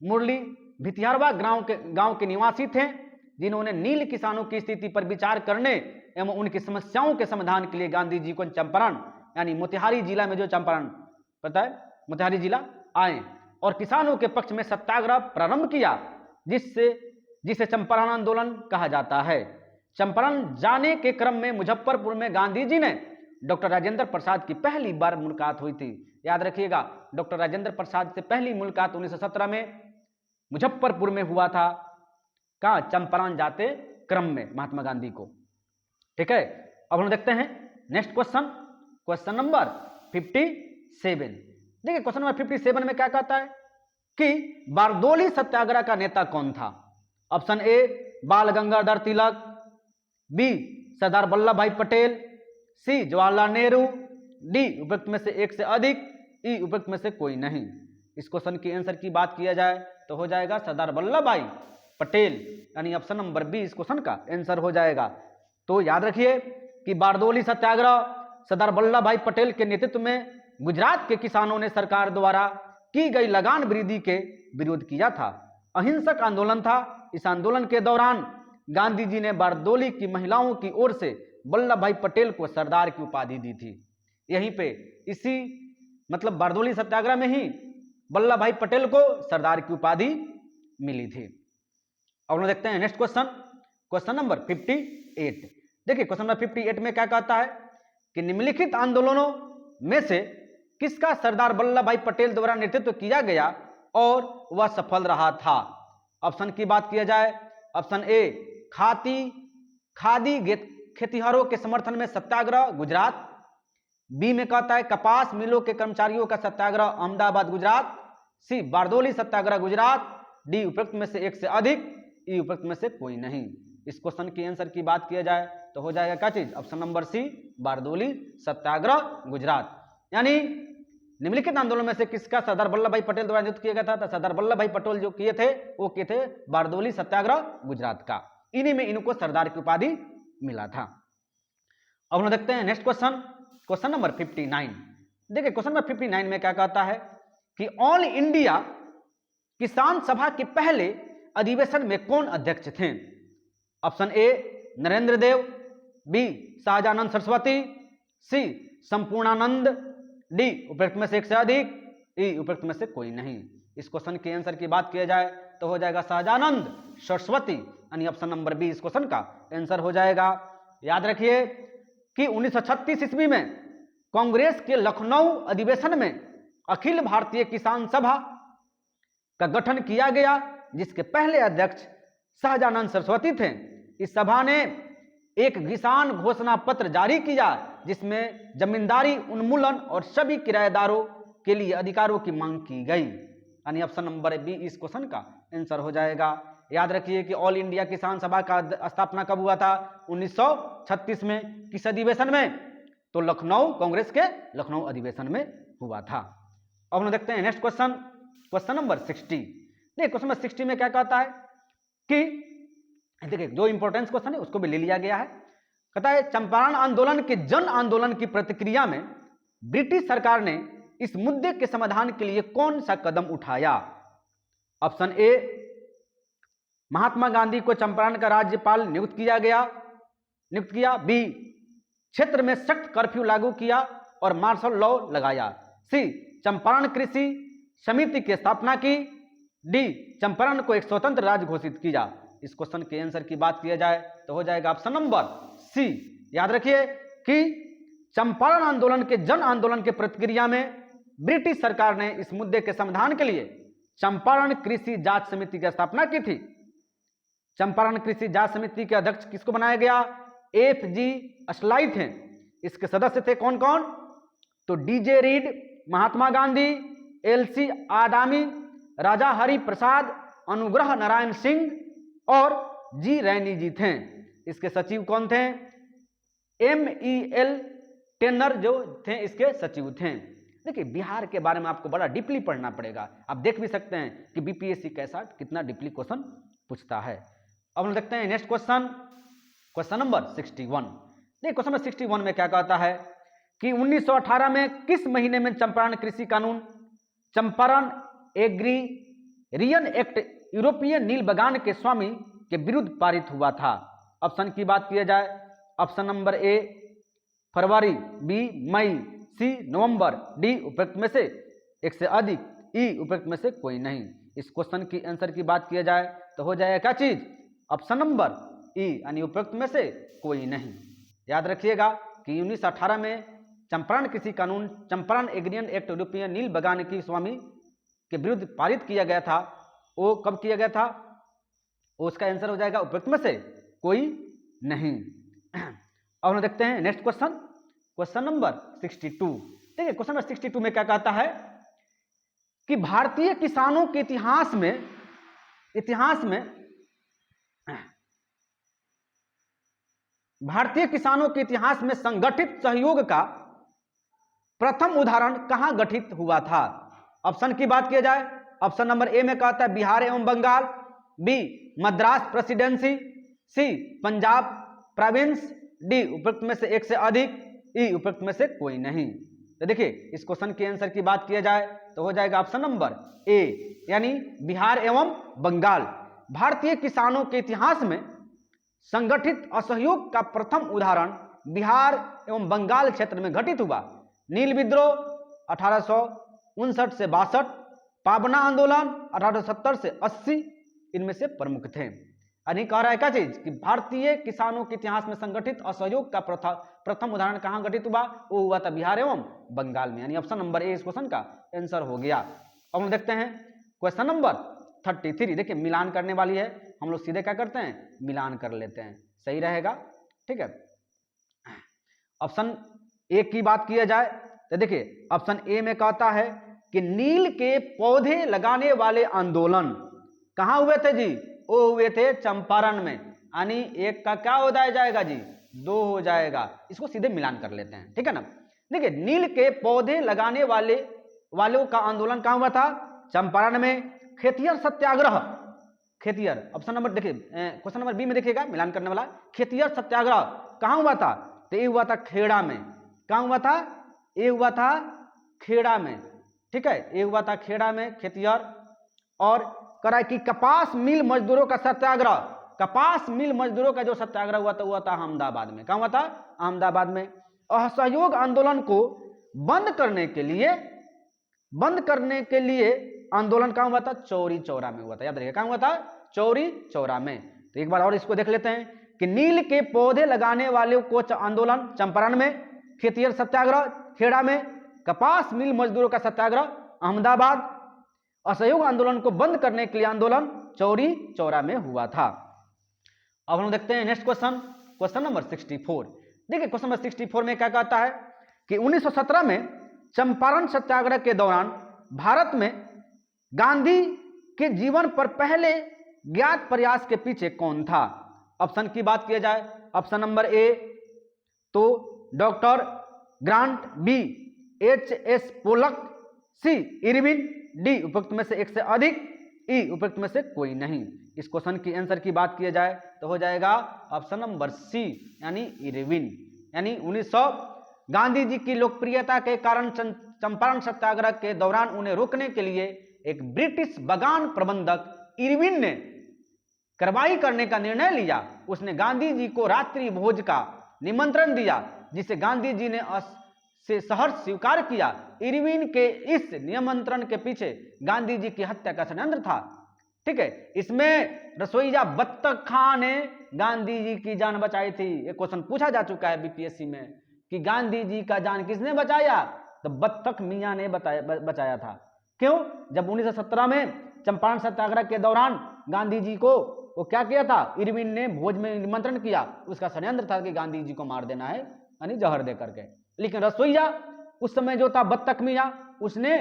मुरली भितियारवा गांव के निवासी थे, जिन्होंने नील किसानों की स्थिति पर विचार करने एवं उनकी समस्याओं के समाधान के लिए गांधी जी को चंपारण यानी मोतिहारी जिला में जो चंपारण पता है मोतिहारी जिला आए और किसानों के पक्ष में सत्याग्रह प्रारंभ किया, जिसे चंपारण आंदोलन कहा जाता है। चंपारण जाने के क्रम में मुजफ्फरपुर में गांधी जी ने डॉक्टर राजेंद्र प्रसाद की पहली बार मुलाकात हुई थी। याद रखिएगा, डॉक्टर राजेंद्र प्रसाद से पहली मुलाकात 1917 में मुजफ्फरपुर में हुआ था। कहाँ? चंपारण जाते क्रम में महात्मा गांधी को। ठीक है, अब हम देखते हैं नेक्स्ट क्वेश्चन, क्वेश्चन नंबर 57। देखिए क्वेश्चन नंबर 57 में क्या कहता है कि बारदोली सत्याग्रह का नेता कौन था? ऑप्शन ए बाल गंगाधर तिलक, बी सरदार वल्लभ भाई पटेल, सी जवाहरलाल नेहरू, डी उपरोक्त में से एक से अधिक, ई उपरोक्त में से कोई नहीं। इस क्वेश्चन की आंसर की बात किया जाए तो हो जाएगा सरदार वल्लभ भाई पटेल, यानी ऑप्शन नंबर बी इस क्वेश्चन का आंसर हो जाएगा। तो याद रखिए कि बारदोली सत्याग्रह सरदार वल्लभ भाई पटेल के नेतृत्व में गुजरात के किसानों ने सरकार द्वारा की गई लगान वृद्धि के विरोध किया था। अहिंसक आंदोलन था। इस आंदोलन के दौरान गांधी जी ने बारदोली की महिलाओं की ओर से वल्लभ भाई पटेल को सरदार की उपाधि दी थी। यहीं पे इसी मतलब बारदोली सत्याग्रह में ही वल्लभ भाई पटेल को सरदार की उपाधि मिली थी। अब हम देखते हैं नेक्स्ट क्वेश्चन, क्वेश्चन नंबर 58। देखिए क्वेश्चन नंबर 58 में क्या कहता है कि निम्नलिखित आंदोलनों में से किसका सरदार वल्लभ भाई पटेल द्वारा नेतृत्व किया गया और वह सफल रहा था? ऑप्शन की बात किया जाए, ऑप्शन ए खादी खेतिहरों के समर्थन में सत्याग्रह गुजरात, बी में कहता है कपास मिलों के कर्मचारियों का सत्याग्रह अहमदाबाद गुजरात, सी बारदोली सत्याग्रह गुजरात, डी उपरोक्त में से एक से अधिक, ई उपरोक्त में से कोई नहीं। इस क्वेश्चन की आंसर की बात किया जाए तो हो जाएगा क्या चीज? ऑप्शन नंबर सी बारदोली सत्याग्रह गुजरात। यानी निम्नलिखित आंदोलन में से किसका सरदार वल्लभ भाई पटेल द्वारा नेतृत्व किया गया था? तो सरदार वल्लभ भाई पटेल जो किए थे वो किए थे बारदोली सत्याग्रह गुजरात का। इन्हीं में इनको सरदार की उपाधि मिला था। अब हम देखते हैं नेक्स्ट क्वेश्चन, क्वेश्चन नंबर 59। देखिए क्वेश्चन नंबर 59 में क्या कहता है कि ऑल इंडिया किसान सभा के पहले अधिवेशन में कौन अध्यक्ष थे? Option A Narendra Dev, B Sahajanand Saraswati, C Sampurnanand, D उपरोक्त में से एक से अधिक, ई उपरोक्त में से कोई नहीं। इस क्वेश्चन के आंसर की बात किया जाए तो हो जाएगा शाहजानंद सरस्वती, यानी ऑप्शन नंबर बी इस क्वेश्चन का आंसर हो जाएगा। याद रखिए कि 1936 ईस्वी में कांग्रेस के लखनऊ अधिवेशन में अखिल भारतीय किसान सभा का गठन किया गया, जिसके पहले अध्यक्ष शाहजानंद सरस्वती थे। इस सभा ने एक किसान घोषणा पत्र जारी किया, जिसमें जमींदारी उन्मूलन और सभी किराएदारों के लिए अधिकारों की मांग की गई, यानी ऑप्शन नंबर बी इस क्वेश्चन का आंसर हो जाएगा। याद रखिए कि ऑल इंडिया किसान सभा का स्थापना कब हुआ था? 1936 में। किस अधिवेशन में? तो लखनऊ, कांग्रेस के लखनऊ अधिवेशन में हुआ था। अब हम देखते हैं नेक्स्ट क्वेश्चन, क्वेश्चन नंबर 60। देखिए क्वेश्चन नंबर 60 में क्या कहता है कि देखिए जो इंपॉर्टेंस क्वेश्चन है उसको भी ले लिया गया है। कहता है चंपारण आंदोलन के जन आंदोलन की प्रतिक्रिया में ब्रिटिश सरकार ने इस मुद्दे के समाधान के लिए कौन सा कदम उठाया? ऑप्शन ए महात्मा गांधी को चंपारण का राज्यपाल नियुक्त किया, बी क्षेत्र में सख्त कर्फ्यू लागू किया और मार्शल लॉ लगाया, सी चंपारण कृषि समिति की स्थापना की, डी चंपारण को एक स्वतंत्र राज्य घोषित किया। इस क्वेश्चन के आंसर की बात किया जाए तो हो जाएगा ऑप्शन नंबर सी। याद रखिए कि चंपारण आंदोलन के जन आंदोलन के प्रतिक्रिया में ब्रिटिश सरकार ने इस मुद्दे के समाधान के लिए चंपारण कृषि जांच समिति की स्थापना की थी। चंपारण कृषि जांच समिति के अध्यक्ष किसको बनाया गया? एफ.जी. असलाई थे। इसके सदस्य थे कौन कौन? तो DJ. Read, Mahatma Gandhi, LC आडामी, राजा हरि प्रसाद, अनुग्रह नारायण सिंह और जी रैनी जी थे। इसके सचिव कौन थे? MEL टेनर जो थे इसके सचिव थे। देखिए बिहार के बारे में आपको बड़ा डीपली पढ़ना पड़ेगा। आप देख भी सकते हैं कि बीपीएससी कैसा कितना डीपली क्वेश्चन पूछता है। अब हम देखते हैं नेक्स्ट क्वेश्चन, क्वेश्चन नंबर 61। देखिए क्वेश्चन नंबर 61 में क्या कहता है कि 1918 में किस महीने में चंपारण कृषि कानून, चंपारण एग्रीरियन एक्ट यूरोपियन नील बगान के स्वामी के विरुद्ध पारित हुआ था? ऑप्शन की बात किया जाए, ऑप्शन नंबर ए फरवरी, बी मई, सी नवंबर, डी उपयुक्त में से एक से अधिक, ई उपयुक्त में से कोई नहीं। इस क्वेश्चन की आंसर की बात किया जाए तो हो जाएगा क्या चीज? ऑप्शन नंबर ई यानी उपयुक्त में से कोई नहीं। याद रखिएगा कि 1918 में चंपारण कृषि कानून, चंपारण एग्रीरियन एक्ट यूरोपियन नील बगान की स्वामी के विरुद्ध पारित किया गया था। वो कब किया गया था? उसका आंसर हो जाएगा उपयुक्त में से कोई नहीं। अब हम देखते हैं नेक्स्ट क्वेश्चन, क्वेश्चन नंबर 62। देखिए क्वेश्चन नंबर 62 में क्या कहता है कि भारतीय किसानों के इतिहास में भारतीय किसानों के इतिहास में संगठित सहयोग का प्रथम उदाहरण कहां गठित हुआ था? ऑप्शन की बात किया जाए, ऑप्शन नंबर ए में कहता है बिहार एवं बंगाल, बी मद्रास प्रेसिडेंसी, सी पंजाब प्रोविंस, डी उपयुक्त में से एक से अधिक, ई उपयुक्त में से कोई नहीं। तो देखिए इस क्वेश्चन के आंसर की बात किया जाए तो हो जाएगा ऑप्शन नंबर ए यानी बिहार एवं बंगाल। भारतीय किसानों के इतिहास में संगठित असहयोग का प्रथम उदाहरण बिहार एवं बंगाल क्षेत्र में घटित हुआ। नील विद्रोह 1859 से 62, पाबना आंदोलन 1870 से 80 इनमें से प्रमुख थे। यानी कह रहा है क्या चीज कि भारतीय किसानों के इतिहास में संगठित असहयोग का प्रथम उदाहरण कहां घटित हुआ? वो हुआ था बिहार एवं बंगाल में, यानी ऑप्शन नंबर ए इस क्वेश्चन का आंसर हो गया। अब हम देखते हैं क्वेश्चन नंबर 33। देखिए मिलान करने वाली है, हम लोग सीधे क्या करते हैं मिलान कर लेते हैं, सही रहेगा। ठीक है, ऑप्शन ए की बात किया जाए तो देखिए ऑप्शन ए में कहता है कि नील के पौधे लगाने वाले आंदोलन कहां हुए थे जी? वो हुए थे चंपारण में, यानी एक का क्या हो जाएगा जी? 2 हो जाएगा। इसको सीधे मिलान कर लेते हैं, ठीक है ना। देखिए नील के पौधे लगाने वालों का आंदोलन कहां हुआ था? चंपारण में। खेतिहर सत्याग्रह, खेतिहर ऑप्शन नंबर देखिए क्वेश्चन नंबर बी में देखिएगा मिलान करने वाला, खेतिहर सत्याग्रह कहां हुआ था? तो ये हुआ था खेड़ा में। कहां हुआ था? ये हुआ था खेड़ा में, ठीक है, ये हुआ था खेड़ा में खेतिहर। और करा कि कपास मिल मजदूरों का सत्याग्रह, कपास मिल मजदूरों का जो सत्याग्रह हुआ था अहमदाबाद में। कहां हुआ था? अहमदाबाद में। असहयोग आंदोलन को बंद करने के लिए आंदोलन कहां हुआ था? चौरी चौरा में हुआ था। याद रखिए कहां हुआ था? चौरी चौरा में। तो एक बार और इसको देख लेते हैं कि नील के पौधे लगाने वाले को आंदोलन चंपारण में, खेतिहर सत्याग्रह खेड़ा में, कपास मिल मजदूरों का सत्याग्रह अहमदाबाद, असहयोग आंदोलन को बंद करने के लिए आंदोलन चौरी चौरा में हुआ था। अब हम देखते हैं नेक्स्ट क्वेश्चन, क्वेश्चन नंबर 64। देखिए क्वेश्चन नंबर 64 में क्या कहता है कि 1917 में चंपारण सत्याग्रह के दौरान भारत में गांधी के जीवन पर पहले ज्ञात प्रयास के पीछे कौन था? ऑप्शन की बात किया जाए, ऑप्शन नंबर ए तो doctor Grant, B HS Polak, C Irwin, D उपयुक्त में से एक से अधिक, ई उपयुक्त में से कोई नहीं। इस क्वेश्चन की आंसर की बात किया जाए तो हो जाएगा ऑप्शन नंबर सी यानी इरविन। यानी 1900 गांधी जी की लोकप्रियता के कारण चंपारण सत्याग्रह के दौरान उन्हें रोकने के लिए एक ब्रिटिश बगान प्रबंधक इरविन ने कार्रवाई करने का निर्णय लिया। उसने गांधी जी को रात्रि भोज का निमंत्रण दिया जिसे गांधी जी ने से सहर्ष स्वीकार किया। इरविन के इस निमंत्रण के पीछे गांधी जी की हत्या का षड्यंत्र था। ठीक है, इसमें रसोईया बत्तख खां ने गांधी जी की जान बचाई थी। एक क्वेश्चन पूछा जा चुका है बीपीएससी में कि गांधी जी का जान किसने बचाया? तो बत्तख मियां ने बचाया था। क्यों? जब 1917 में चंपारण सत्याग्रह के दौरान गांधी जी को वो क्या किया था? इरविन ने भोज में निमंत्रण किया, उसका षड्यंत्र था कि गांधी जी को मार देना है यानी जहर दे करके। लेकिन रसोईया उस समय जो था बत्तख मियां, उसने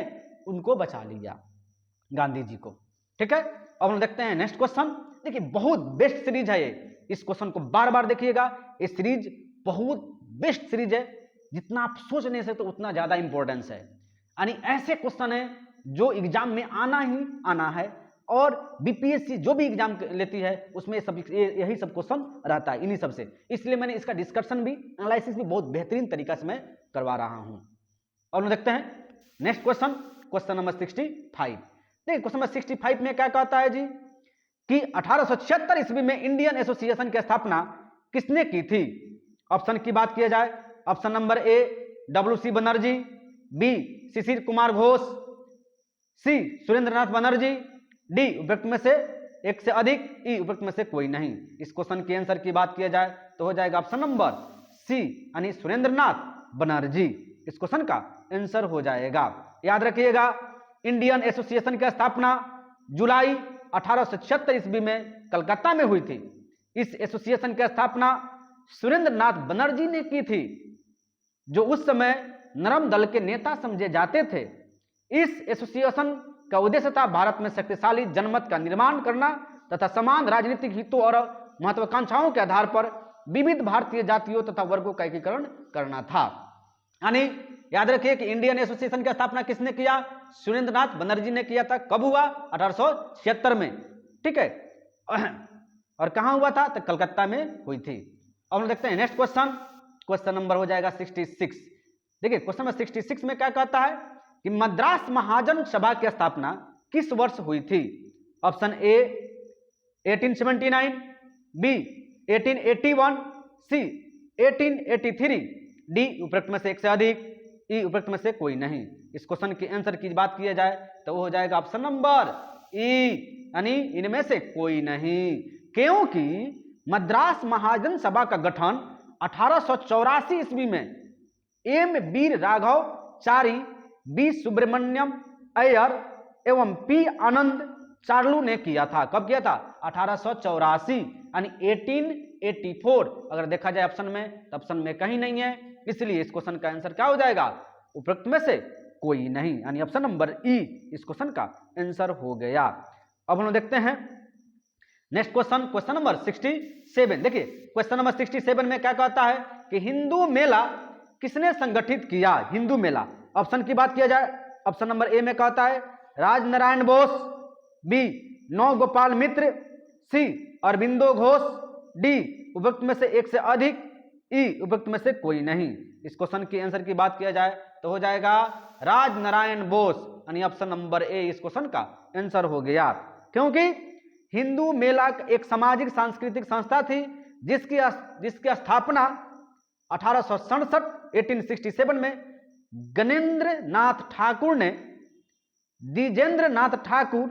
उनको बचा लिया, गांधी जी को। ठीक है, अब हम देखते हैं नेक्स्ट क्वेश्चन। देखिए बहुत बेस्ट सीरीज है ये, इस क्वेश्चन को बार बार देखिएगा। ये सीरीज बहुत बेस्ट सीरीज है, जितना आप सोच नहीं सकते उतना ज्यादा इंपॉर्टेंस है। यानी ऐसे क्वेश्चन है जो एग्जाम में आना ही आना है, और बीपीएससी जो भी एग्जाम लेती है उसमें यही सब क्वेश्चन रहता है, इन्हीं सब से। इसलिए मैंने इसका डिस्कशन भी, एनालिसिस भी बहुत बेहतरीन तरीका से मैं करवा रहा हूं। और देखते हैं नेक्स्ट क्वेश्चन, क्वेश्चन नंबर 65। देखिए क्वेश्चन नंबर 65 में क्या कहता है जी कि 1876 ईस्वी में इंडियन एसोसिएशन की स्थापना किसने की थी? ऑप्शन की बात किया जाए, option number A WC Banerjee, B Shishir Kumar Ghosh, C Surendranath Banerjee, D उपरोक्त में से एक से अधिक, ई उपरोक्त में से कोई नहीं। इस क्वेश्चन के आंसर की बात किया जाए तो हो जाएगा ऑप्शन नंबर सी यानी सुरेंद्रनाथ बनर्जी। इस क्वेश्चन का आंसर हो जाएगा। याद रखिएगा इंडियन एसोसिएशन की स्थापना जुलाई 1876 ईस्वी में कलकत्ता में हुई थी। इस एसोसिएशन की स्थापना सुरेंद्रनाथ बनर्जी ने की थी, जो उस समय नरम दल के नेता समझे जाते थे। इस एसोसिएशन का उद्देश्य था भारत में शक्तिशाली जनमत का निर्माण करना तथा समान राजनीतिक हितों और महत्वाकांक्षाओं के आधार पर विविध भारतीय जातियों तथा वर्गों का एकीकरण करना था। यानी याद रखिए कि इंडियन एसोसिएशन की स्थापना किसने किया? सुरेंद्रनाथ बनर्जी ने किया था। कब हुआ? 1876 में। ठीक है, और कहां हुआ था? तो कलकत्ता में हुई थी। अब हम देखते हैं नेक्स्ट क्वेश्चन, क्वेश्चन नंबर हो जाएगा 66। देखिए क्वेश्चन नंबर 66 में क्या कहता है कि मद्रास महाजन सभा की स्थापना किस वर्ष हुई थी? Option A 1879, B 1881, C 1883, D उपरोक्त में से एक से अधिक, ई उपरोक्त में से कोई नहीं। इस क्वेश्चन के आंसर की बात किया जाए तो वो हो जाएगा ऑप्शन नंबर ई यानी इनमें से कोई नहीं, क्योंकि मद्रास महाजन सभा का गठन 1884 ईस्वी में एम वीर राघव चारी, बी सुब्रमण्यम अय्यर एवं पी आनंद चार्लू ने किया था। कब किया था? 1884 यानी 1884। अगर देखा जाए ऑप्शन में तो ऑप्शन में कहीं नहीं है, इसलिए इस क्वेश्चन का आंसर क्या हो जाएगा? उपरोक्त में से कोई नहीं, यानी ऑप्शन नंबर ई इस क्वेश्चन का आंसर हो गया। अब हम देखते हैं नेक्स्ट क्वेश्चन, क्वेश्चन नंबर 67। देखिए क्वेश्चन नंबर 67 में क्या कहता है कि हिंदू मेला किसने संगठित किया? हिंदू मेला। ऑप्शन की बात किया जाए, ऑप्शन नंबर ए में कहता है राजनारायण बोस, बी नौ गोपाल मित्र, सी अरविंदो घोष, डी उपरोक्त में से एक से अधिक, ई उपरोक्त में से कोई नहीं। इस क्वेश्चन के आंसर की बात किया जाए तो हो जाएगा राजनारायण बोस, यानी ऑप्शन नंबर ए इस क्वेश्चन का आंसर हो गया। क्योंकि हिंदू मेला एक सामाजिक सांस्कृतिक संस्था थी जिसकी स्थापना 1867 में गणेंद्र नाथ ठाकुर ने द्विजेंद्र नाथ ठाकुर,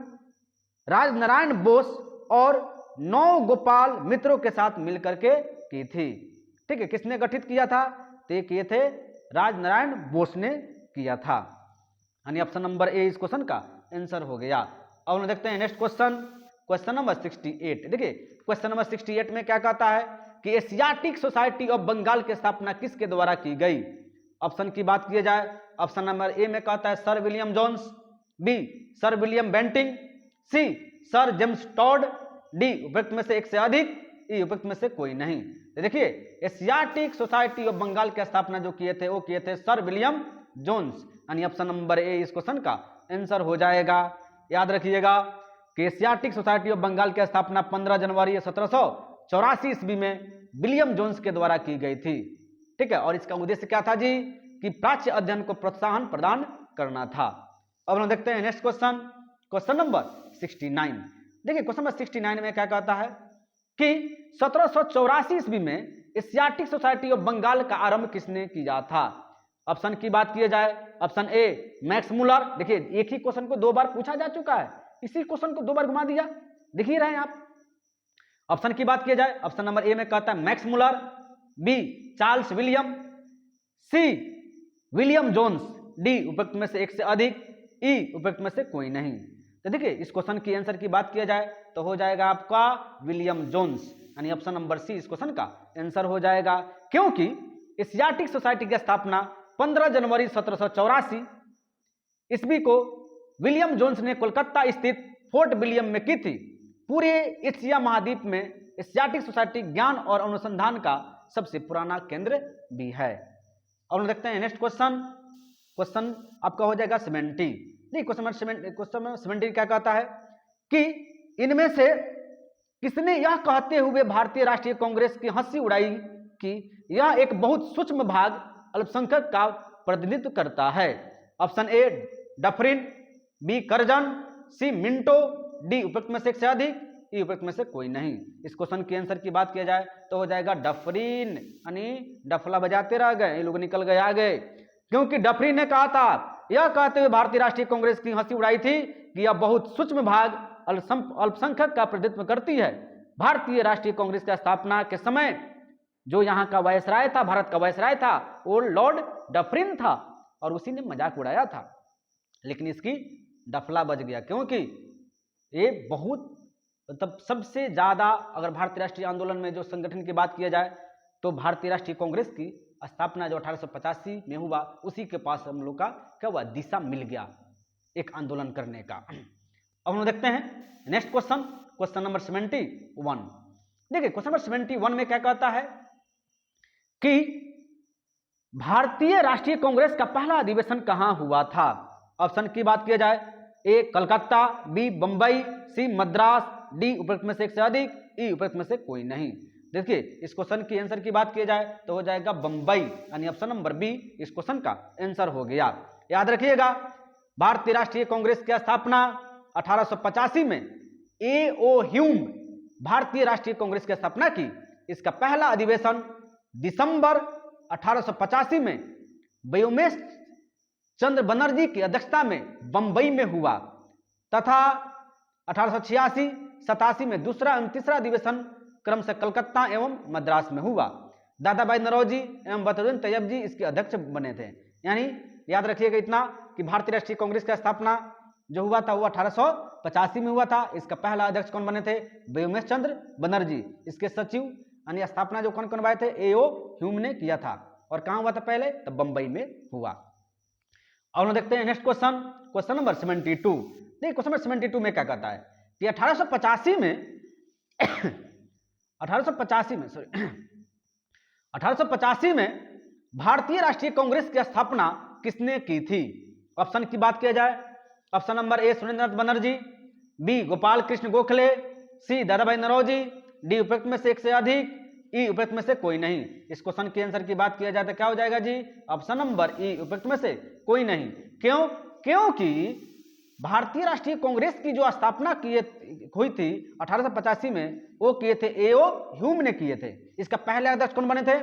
राजनारायण बोस और नौ गोपाल मित्रों के साथ मिलकर के की थी। ठीक है, किसने गठित किया था? तो ये किए थे राजनारायण बोस ने किया था, यानी ऑप्शन नंबर ए इस क्वेश्चन का आंसर हो गया। अब हम देखते हैं नेक्स्ट क्वेश्चन, क्वेश्चन नंबर 68। देखिए क्वेश्चन नंबर 68 में क्या कहता है कि एशियाटिक सोसाइटी ऑफ बंगाल की स्थापना किसके द्वारा की गई? ऑप्शन की बात की जाए, ऑप्शन नंबर ए में कहता है sir William Jones, B sir William Bentinck, C sir James Tod, D उपरोक्त में से एक से अधिक, ई उपरोक्त में से कोई नहीं। तो देखिए एशियाटिक सोसाइटी ऑफ बंगाल की स्थापना जो किए थे वो किए थे सर विलियम जोन्स, यानी ऑप्शन नंबर ए इस क्वेश्चन का आंसर हो जाएगा। याद रखिएगा कि एशियाटिक सोसाइटी ऑफ बंगाल की स्थापना 15 जनवरी 1784 ईस्वी में विलियम जोन्स के द्वारा की गई थी। ठीक है, और इसका उद्देश्य क्या था जी? कि प्राच्य अध्ययन को प्रोत्साहन प्रदान करना था। अब हम देखते हैं नेक्स्ट क्वेश्चन, क्वेश्चन नंबर 69। देखिए क्वेश्चन नंबर 69 में क्या कहता है कि 1784 ईस्वी में एशियाटिक सोसाइटी ऑफ बंगाल का आरंभ किसने किया था? ऑप्शन की बात की जाए, ऑप्शन ए मैक्स मुलर। देखिए एक ही क्वेश्चन को 2 बार पूछा जा चुका है, इसी क्वेश्चन को 2 बार घुमा दिया, देख ही रहे हैं आप। ऑप्शन की बात की जाए, ऑप्शन नंबर ए में कहता है Max Muller, B Charles William, C William Jones, D उपरोक्त में से एक से अधिक, ई उपरोक्त में से कोई नहीं। तो देखिए इस क्वेश्चन की आंसर की बात किया जाए तो हो जाएगा आपका विलियम जोन्स, यानी ऑप्शन नंबर सी इस क्वेश्चन का आंसर हो जाएगा। क्योंकि एशियाटिक सोसाइटी की स्थापना 15 जनवरी 1784 ईस्वी को विलियम जोन्स ने कोलकाता स्थित फोर्ट विलियम में की थी। पूरे एशिया महाद्वीप में एशियाटिक सोसाइटी ज्ञान और अनुसंधान का सबसे पुराना केंद्र भी है। और देखते हैं नेक्स्ट क्वेश्चन आपका हो जाएगा 70। नहीं, क्वेश्चन 70 क्या कहता है कि इनमें से किसने यह कहते हुए भारतीय राष्ट्रीय कांग्रेस की हंसी उड़ाई कि यह एक बहुत सूक्ष्म भाग अल्पसंख्यक का प्रतिनिधित्व करता है। Option A Dufferin, B Curzon, C Minto, D उपयुक्त में से एक से अधिक, ई उपयुक्त में से कोई नहीं। इस क्वेश्चन के आंसर की बात किया जाए तो हो जाएगा डफरिन, यानी डफला बजाते रह गए, ये लोग निकल गए आगे, क्योंकि डफरिन ने कहा था, यह कहते हुए भारतीय राष्ट्रीय कांग्रेस की हंसी उड़ाई थी कि यह बहुत सूक्ष्म भाग अल्पसंख्यक का प्रतिनिधित्व करती है। भारतीय राष्ट्रीय कांग्रेस की स्थापना के समय जो यहाँ का वायसराय था, भारत का वायसराय था, वो लॉर्ड डफरिन था और उसी ने मजाक उड़ाया था। लेकिन इसकी डफला बज गया, क्योंकि ये बहुत मतलब सबसे ज्यादा अगर भारतीय राष्ट्रीय आंदोलन में जो संगठन की बात किया जाए तो भारतीय राष्ट्रीय कांग्रेस की स्थापना जो 1885 में हुआ, उसी के पास हम लोग का क्या हुआ, दिशा मिल गया एक आंदोलन करने का। अब हम देखते हैं नेक्स्ट क्वेश्चन नंबर 71। देखिए क्वेश्चन नंबर 71 में क्या कहता है कि भारतीय राष्ट्रीय कांग्रेस का पहला अधिवेशन कहां हुआ था। ऑप्शन की बात किया जाए, ए कलकत्ता, बी बंबई, सी मद्रास, डी उपयुक्त में से एक से अधिक, ई उपयुक्त में से कोई नहीं। देखिए इस क्वेश्चन की आंसर की बात की जाए तो हो जाएगा बंबई, यानी ऑप्शन नंबर बी इस क्वेश्चन का आंसर हो गया। याद रखिएगा भारतीय राष्ट्रीय कांग्रेस की स्थापना 1885 में ए ओ ह्यूम भारतीय राष्ट्रीय कांग्रेस की स्थापना की। इसका पहला अधिवेशन दिसंबर 1885 में व्योमेश चंद्र बनर्जी की अध्यक्षता में बंबई में हुआ तथा 1886-87 में दूसरा एवं तीसरा अधिवेशन क्रम से कलकत्ता एवं मद्रास में हुआ। दादा भाई नौरोजी एवं बदरुद्दीन तैयब जी इसके अध्यक्ष बने थे। यानी याद रखिएगा इतना कि भारतीय राष्ट्रीय कांग्रेस की स्थापना जो हुआ था वो 1885 में हुआ था। इसका पहला अध्यक्ष कौन बने थे, व्योमेश चंद्र बनर्जी। इसके सचिव यानी स्थापना जो कौन करवाए थे, ए.ओ. ह्यूम ने किया था। और कहां हुआ था पहले, तब बंबई में हुआ। और हम देखते हैं नेक्स्ट क्वेश्चन नंबर 72। देखिए क्वेश्चन नंबर 72 में क्या कहता है कि 1885 में भारतीय राष्ट्रीय कांग्रेस की स्थापना किसने की थी। ऑप्शन की बात किया जाए, option number A Surendranath Banerjee, B Gopal Krishna Gokhale, C Dadabhai Naoroji, D उपयुक्त में से एक से अधिक, ई उपयुक्त में से कोई नहीं। इस क्वेश्चन के आंसर की बात किया जाए तो क्या हो जाएगा जी, ऑप्शन नंबर ई उपयुक्त में से कोई नहीं। क्यों, क्योंकि भारतीय राष्ट्रीय कांग्रेस की जो स्थापना हुई थी 1885 में, वो किए थे ए.ओ. ह्यूम ने किए थे। इसका पहले अध्यक्ष कौन बने थे,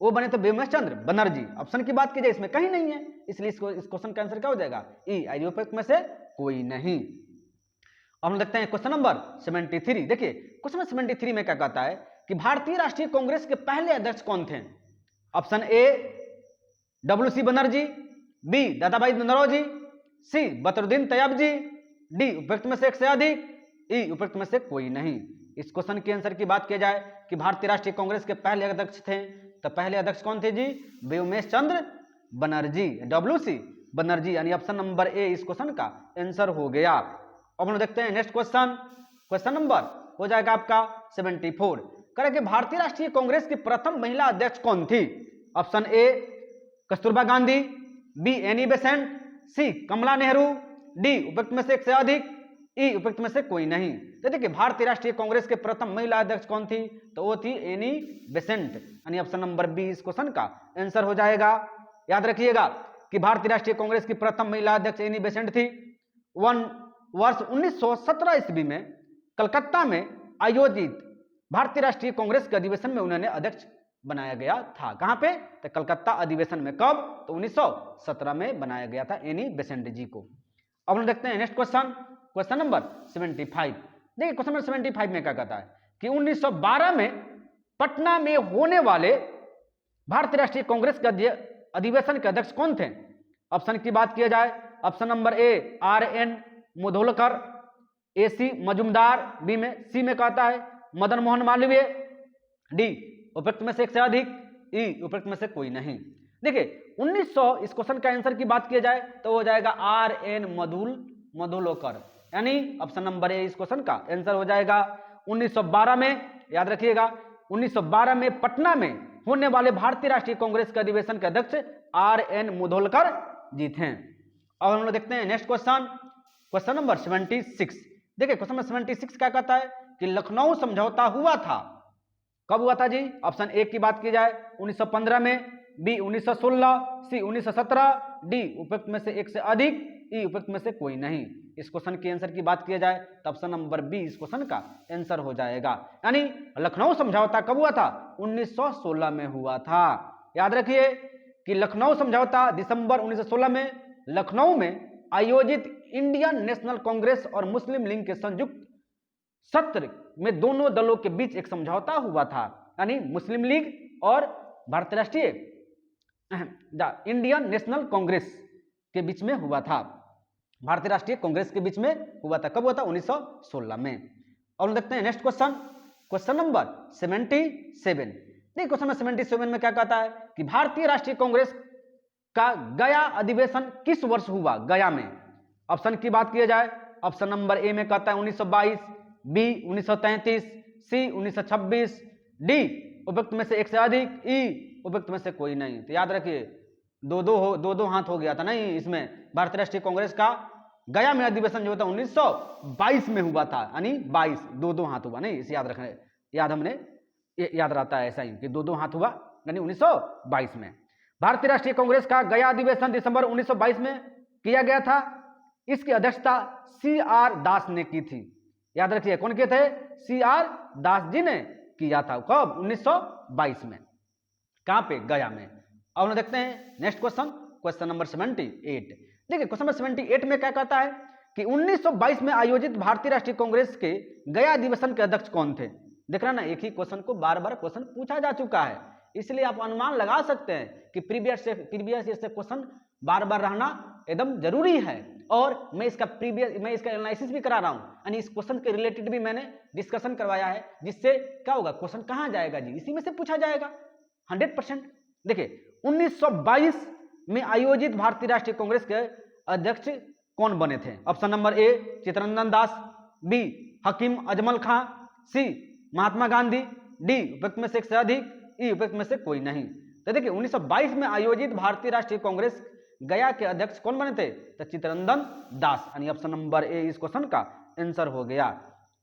वो बने थे व्योमेश चंद्र बनर्जी। ऑप्शन की बात की जाए इसमें कहीं नहीं है, इसलिए इस क्वेश्चन का आंसर क्या हो जाएगा, ई, उपयुक्त में से कोई नहीं। अब हम देखते हैं क्वेश्चन नंबर 73। देखिए क्वेश्चन नंबर 73 में क्या कहता है कि भारतीय राष्ट्रीय कांग्रेस के पहले अध्यक्ष कौन थे। Option A W C. Banerjee, B Dadabhai Naoroji, C Badruddin Tyabji, D उपयुक्त में से एक से अधिक, ई उपयुक्त में से कोई नहीं। इस क्वेश्चन के आंसर की बात की जाए कि भारतीय राष्ट्रीय कांग्रेस के पहले अध्यक्ष थे, तो पहले अध्यक्ष कौन थे जी, व्योमेश चंद्र बनर्जी, डब्ल्यू.सी. बनर्जी, यानी ऑप्शन नंबर ए इस क्वेश्चन का आंसर हो गया। अब हम देखते हैं नेक्स्ट क्वेश्चन नंबर हो जाएगा आपका 74। करें कि भारतीय राष्ट्रीय कांग्रेस की प्रथम महिला अध्यक्ष कौन थी। Option A Kasturba Gandhi, B Annie Besant, C Kamala Nehru, D उपयुक्त में से एक से अधिक, ई उपयुक्त में से कोई नहीं। तो देखिए भारतीय राष्ट्रीय कांग्रेस के प्रथम महिला अध्यक्ष कौन थी, तो वो थी एनी बेसेंट, यानी ऑप्शन नंबर बी इस क्वेश्चन का आंसर हो जाएगा। याद रखिएगा कि भारतीय राष्ट्रीय कांग्रेस की प्रथम महिला अध्यक्ष एनी बेसेंट थी। वर्ष 1917 ईस्वी में कलकत्ता में आयोजित भारतीय राष्ट्रीय कांग्रेस के अधिवेशन में उन्होंने अध्यक्ष बनाया गया था। कहां पे, तो कलकत्ता अधिवेशन में। कब, तो 1917 में बनाया गया था एनी बेसेंट जी को। अब हम देखते हैं नेक्स्ट क्वेश्चन नंबर 75। देखिए क्वेश्चन नंबर 75 में क्या कहता है कि 1912 में पटना में होने वाले भारतीय राष्ट्रीय कांग्रेस के अधिवेशन के अध्यक्ष कौन थे। ऑप्शन की बात किया जाए, option number A R N. Mudholkar, A C Majumdar, B में सी में कहता है मदन मोहन मालवीय, डी उपयुक्त में से एक से अधिक, ई उपयुक्त में से कोई नहीं। देखिए 1900 इस क्वेश्चन का आंसर की बात किया जाए तो हो जाएगा आर.एन. मधुलोकर, यानी ऑप्शन नंबर ए इस क्वेश्चन का आंसर हो जाएगा। 1912 में, याद रखिएगा, 1912 में पटना में होने वाले भारतीय राष्ट्रीय कांग्रेस के अधिवेशन के अध्यक्ष RN मुधोलकर जी थे। अब हम लोग देखते हैं नेक्स्ट क्वेश्चन, क्वेश्चन नंबर 76। देखिए क्वेश्चन नंबर 76 क्या कहता है कि लखनऊ समझौता हुआ था, कब हुआ था जी? ऑप्शन ए की बात की जाए 1915 में, बी 1916, सी 1917, डी उपयुक्त में से एक से अधिक, ई उपयुक्त में से कोई नहीं। इस क्वेश्चन के आंसर की बात किया जाए तो ऑप्शन नंबर बी इस क्वेश्चन का आंसर हो जाएगा। यानी लखनऊ समझौता कब हुआ था? 1916 में हुआ था। याद रखिए कि लखनऊ समझौता दिसंबर 1916 में लखनऊ में आयोजित इंडियन नेशनल कांग्रेस और मुस्लिम लीग के संयुक्त सत्र में दोनों दलों के बीच एक समझौता हुआ था। यानी मुस्लिम लीग और भारतीय राष्ट्रीय इंडियन नेशनल कांग्रेस के बीच में हुआ था, भारतीय राष्ट्रीय कांग्रेस के बीच में हुआ था। कब हुआ था? 1916 में। और देखते हैं नेक्स्ट क्वेश्चन, क्वेश्चन नंबर 77। देखिए क्वेश्चन नंबर 77 में क्या कहता है कि भारतीय राष्ट्रीय कांग्रेस का गया अधिवेशन किस वर्ष हुआ? गया में। ऑप्शन की बात की जाए, ऑप्शन नंबर ए में कहता है 1922, बी 1933, सी 1926, डी उपयुक्त में से एक से अधिक, ई उपयुक्त में से कोई नहीं। तो याद रखिए दो दो हाथ हो गया था नहीं, इसमें भारतीय राष्ट्रीय कांग्रेस का गया में अधिवेशन जो होता 1922 में हुआ था, यानी 22 दो हाथ हुआ नहीं, इसे याद रखना, याद रहता है ऐसा ही कि दो हाथ हुआ, यानी 1922 में। भारतीय राष्ट्रीय कांग्रेस का गया अधिवेशन दिसंबर 1922 में किया गया था। इसकी अध्यक्षता CR दास ने की थी। याद रखिए कौन के थे? CR दास जी ने किया था। कब? 1922 में। कहां पे? गया में। अब हम देखते हैं नेक्स्ट क्वेश्चन, क्वेश्चन नंबर 78। देखिए क्वेश्चन नंबर 78 में क्या कहता है कि 1922 में आयोजित भारतीय राष्ट्रीय कांग्रेस के गया अधिवेशन के अध्यक्ष कौन थे? देख रहा ना, एक ही क्वेश्चन को बार बार क्वेश्चन पूछा जा चुका है, इसलिए आप अनुमान लगा सकते हैं कि प्रीवियस ईयर से क्वेश्चन बार बार रहना एकदम जरूरी है। और मैं इसका एनालिसिस भी करा रहा हूं, यानी इस क्वेश्चन के रिलेटेड भी मैंने डिस्कशन करवाया है, जिससे क्या होगा, क्वेश्चन कहां जाएगा जी, इसी में से पूछा जाएगा 100%। देखिए 1922 में आयोजित भारतीय राष्ट्रीय कांग्रेस के अध्यक्ष कौन बने थे? Option number A Chittaranjan Das, B Hakim Ajmal Khan, C Mahatma Gandhi, D उपयुक्त में से एक से अधिक, ई उपयुक्त में से कोई नहीं। तो देखिए 1922 में आयोजित भारतीय राष्ट्रीय कांग्रेस गया के अध्यक्ष कौन बने थे? तो चित्तरंजन दास, यानी ऑप्शन नंबर ए इस क्वेश्चन का आंसर हो गया।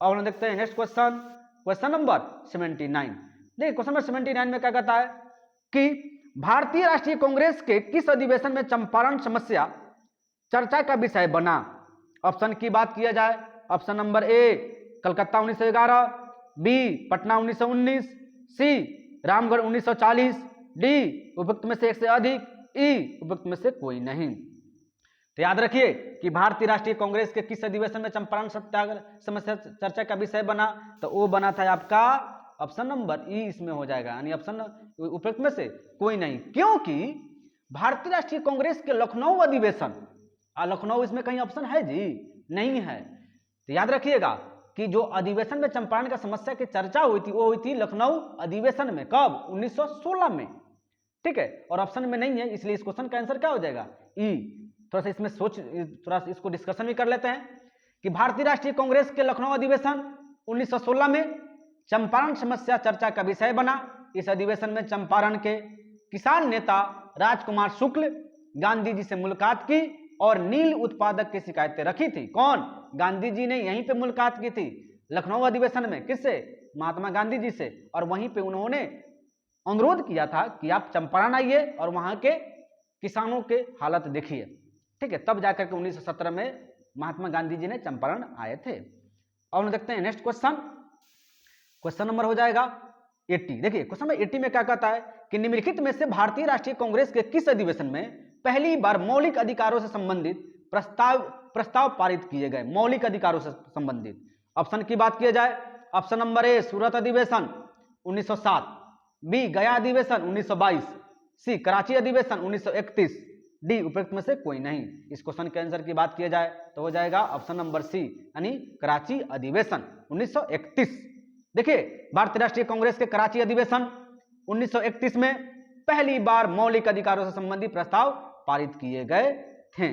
और हम देखते हैं नेक्स्ट क्वेश्चन, क्वेश्चन नंबर 79। देखिए क्वेश्चन नंबर 79 में क्या कहता है कि भारतीय राष्ट्रीय कांग्रेस के किस अधिवेशन में चंपारण समस्या चर्चा का विषय बना? ऑप्शन की बात किया जाए, option number A Calcutta 1911, B Patna 1919, C Ramgarh 1940, D उपयुक्त में से एक से अधिक, ई उपयुक्त में से कोई नहीं। तो याद रखिए कि भारतीय राष्ट्रीय कांग्रेस के किस अधिवेशन में चंपारण सत्याग्रह समस्या चर्चा का विषय बना? तो वो बना था आपका ऑप्शन नंबर ई इसमें हो जाएगा, यानी ऑप्शन उपयुक्त में से कोई नहीं, क्योंकि भारतीय राष्ट्रीय कांग्रेस के लखनऊ अधिवेशन, लखनऊ इसमें कहीं ऑप्शन है जी? नहीं है। तो याद रखिएगा कि जो अधिवेशन में चंपारण का समस्या की चर्चा हुई थी वो हुई थी लखनऊ अधिवेशन में। कब? 1916 में। ठीक है, और ऑप्शन में नहीं है, इसलिए इस क्वेश्चन का आंसर क्या हो जाएगा? ई। थोड़ा सा इसमें थोड़ा सा इसको डिस्कशन भी कर लेते हैं कि भारतीय राष्ट्रीय कांग्रेस के लखनऊ अधिवेशन 1916 में चंपारण समस्या चर्चा का विषय बना। इस अधिवेशन में चंपारण के किसान नेता राजकुमार शुक्ल गांधी जी से मुलाकात की और नील उत्पादक की शिकायतें रखी थी। कौन? गांधी जी ने यहीं पे मुलाकात की थी लखनऊ अधिवेशन में। किससे? महात्मा गांधी जी से। और वहीं पे उन्होंने अनुरोध किया था कि आप चंपारण आइए और वहां के किसानों के हालत देखिए। ठीक है, तब जाकर के 1917 में महात्मा गांधी जी ने चंपारण आए थे। और हम देखते हैं नेक्स्ट क्वेश्चन, क्वेश्चन नंबर हो जाएगा 80। देखिए क्वेश्चन नंबर 80 में क्या कहता है कि निम्नलिखित में से भारतीय राष्ट्रीय कांग्रेस के किस अधिवेशन में पहली बार मौलिक अधिकारों से संबंधित प्रस्ताव पारित किए गए? मौलिक अधिकारों से संबंधित ऑप्शन की बात की जाए, ऑप्शन नंबर ए सूरत अधिवेशन 1907, बी गया अधिवेशन 1922, सी कराची अधिवेशन 1931, डी उपयुक्त में से कोई नहीं। इस क्वेश्चन के आंसर की बात की जाए तो हो जाएगा ऑप्शन नंबर सी, यानी कराची अधिवेशन 1931। देखिए भारतीय राष्ट्रीय कांग्रेस के कराची अधिवेशन 1931 में पहली बार मौलिक अधिकारों से संबंधित प्रस्ताव पारित किए गए थे।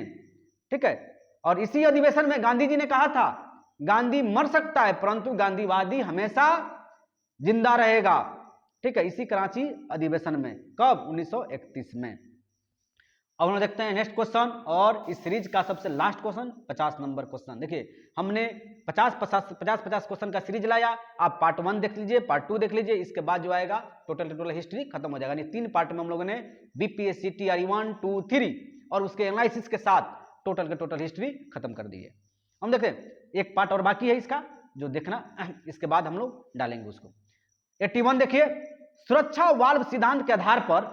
ठीक है, और इसी अधिवेशन में गांधी जी ने कहा था, गांधी मर सकता है परंतु गांधीवादी हमेशा जिंदा रहेगा। ठीक है, इसी कराची अधिवेशन में, कब? 1931 में। अब हम देखते हैं नेक्स्ट क्वेश्चन, और इस सीरीज का सबसे लास्ट क्वेश्चन 50 नंबर क्वेश्चन। देखिए हमने 50 क्वेश्चन का सीरीज लाया, आप पार्ट 1 देख लीजिए, पार्ट 2 देख लीजिए, इसके बाद जो आएगा टोटल हिस्ट्री खत्म हो जाएगा। यानी 3 पार्ट में हम लोगों ने बीपीएससी टीआरई 1, 2, 3 और उसके एनालिसिस के साथ टोटल हिस्ट्री खत्म कर दी है। हम देखते हैं एक पार्ट और बाकी है इसका, जो देखना, इसके बाद हम लोग डालेंगे उसको। 81 देखिए, सुरक्षा वाल्व सिद्धांत के आधार पर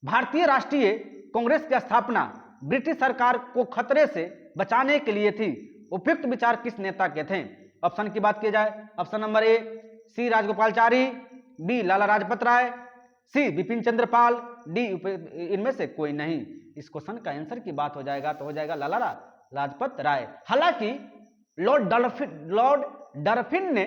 भारतीय राष्ट्रीय कांग्रेस की स्थापना ब्रिटिश सरकार को खतरे से बचाने के लिए थी। उपयुक्त विचार किस नेता के थे? ऑप्शन की बात की जाए, option number A C Rajagopalachari, B Lala Lajpat Rai, C Bipin Chandra Pal, D इनमें से कोई नहीं। इस क्वेश्चन का आंसर की बात हो जाएगा तो हो जाएगा लाला लाजपत राय। हालांकि लॉर्ड डरफिन ने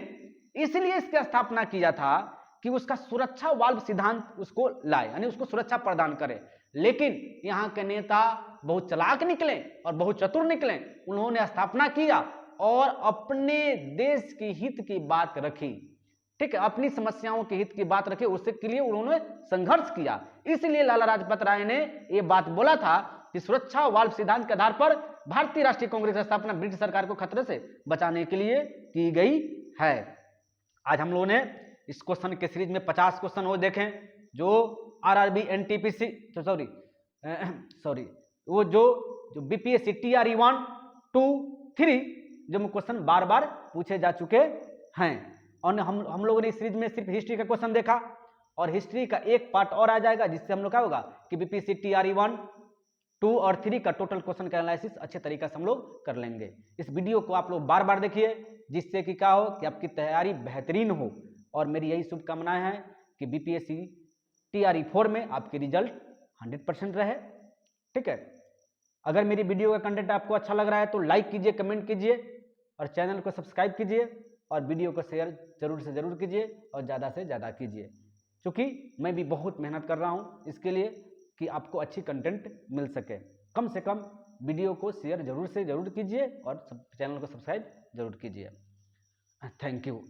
इसलिए इसकी स्थापना किया था कि उसका सुरक्षा वाल्व सिद्धांत उसको लाए, यानी उसको सुरक्षा प्रदान करे। लेकिन यहाँ के नेता बहुत चालाक निकले और बहुत चतुर निकले, उन्होंने स्थापना किया और अपने देश की हित की बात रखी। ठीक है, अपनी समस्याओं के हित की बात रखी, उसके लिए उन्होंने संघर्ष किया। इसलिए लाला लाजपत राय ने यह बात बोला था कि सुरक्षा वाल्व सिद्धांत के आधार पर भारतीय राष्ट्रीय कांग्रेस की स्थापना ब्रिटिश सरकार को खतरे से बचाने के लिए की गई है। आज हम लोगों ने इस क्वेश्चन के सीरीज में 50 क्वेश्चन वो देखें, जो आरआरबी एनटीपीसी सॉरी वो जो बीपीएससी टीआरई 1, 2, 3 जो क्वेश्चन बार बार पूछे जा चुके हैं। और हम लोगों ने इस सीरीज में सिर्फ हिस्ट्री का क्वेश्चन देखा, और हिस्ट्री का एक पार्ट और आ जाएगा, जिससे हम लोग क्या होगा कि बीपीएससी टीआरई 1, 2 और 3 का टोटल क्वेश्चन का एनालिसिस अच्छे तरीके से हम लोग कर लेंगे। इस वीडियो को आप लोग बार बार देखिए, जिससे कि क्या हो कि आपकी तैयारी बेहतरीन हो। और मेरी यही शुभकामनाएं हैं कि बीपीएससी टीआरई 4 में आपकी रिजल्ट 100% रहे। ठीक है, अगर मेरी वीडियो का कंटेंट आपको अच्छा लग रहा है तो लाइक कीजिए, कमेंट कीजिए और चैनल को सब्सक्राइब कीजिए, और वीडियो को शेयर जरूर से जरूर कीजिए और ज़्यादा से ज़्यादा कीजिए, क्योंकि मैं भी बहुत मेहनत कर रहा हूँ इसके लिए कि आपको अच्छी कंटेंट मिल सके। कम से कम वीडियो को शेयर जरूर से जरूर कीजिए और चैनल को सब्सक्राइब जरूर कीजिए। Thank you.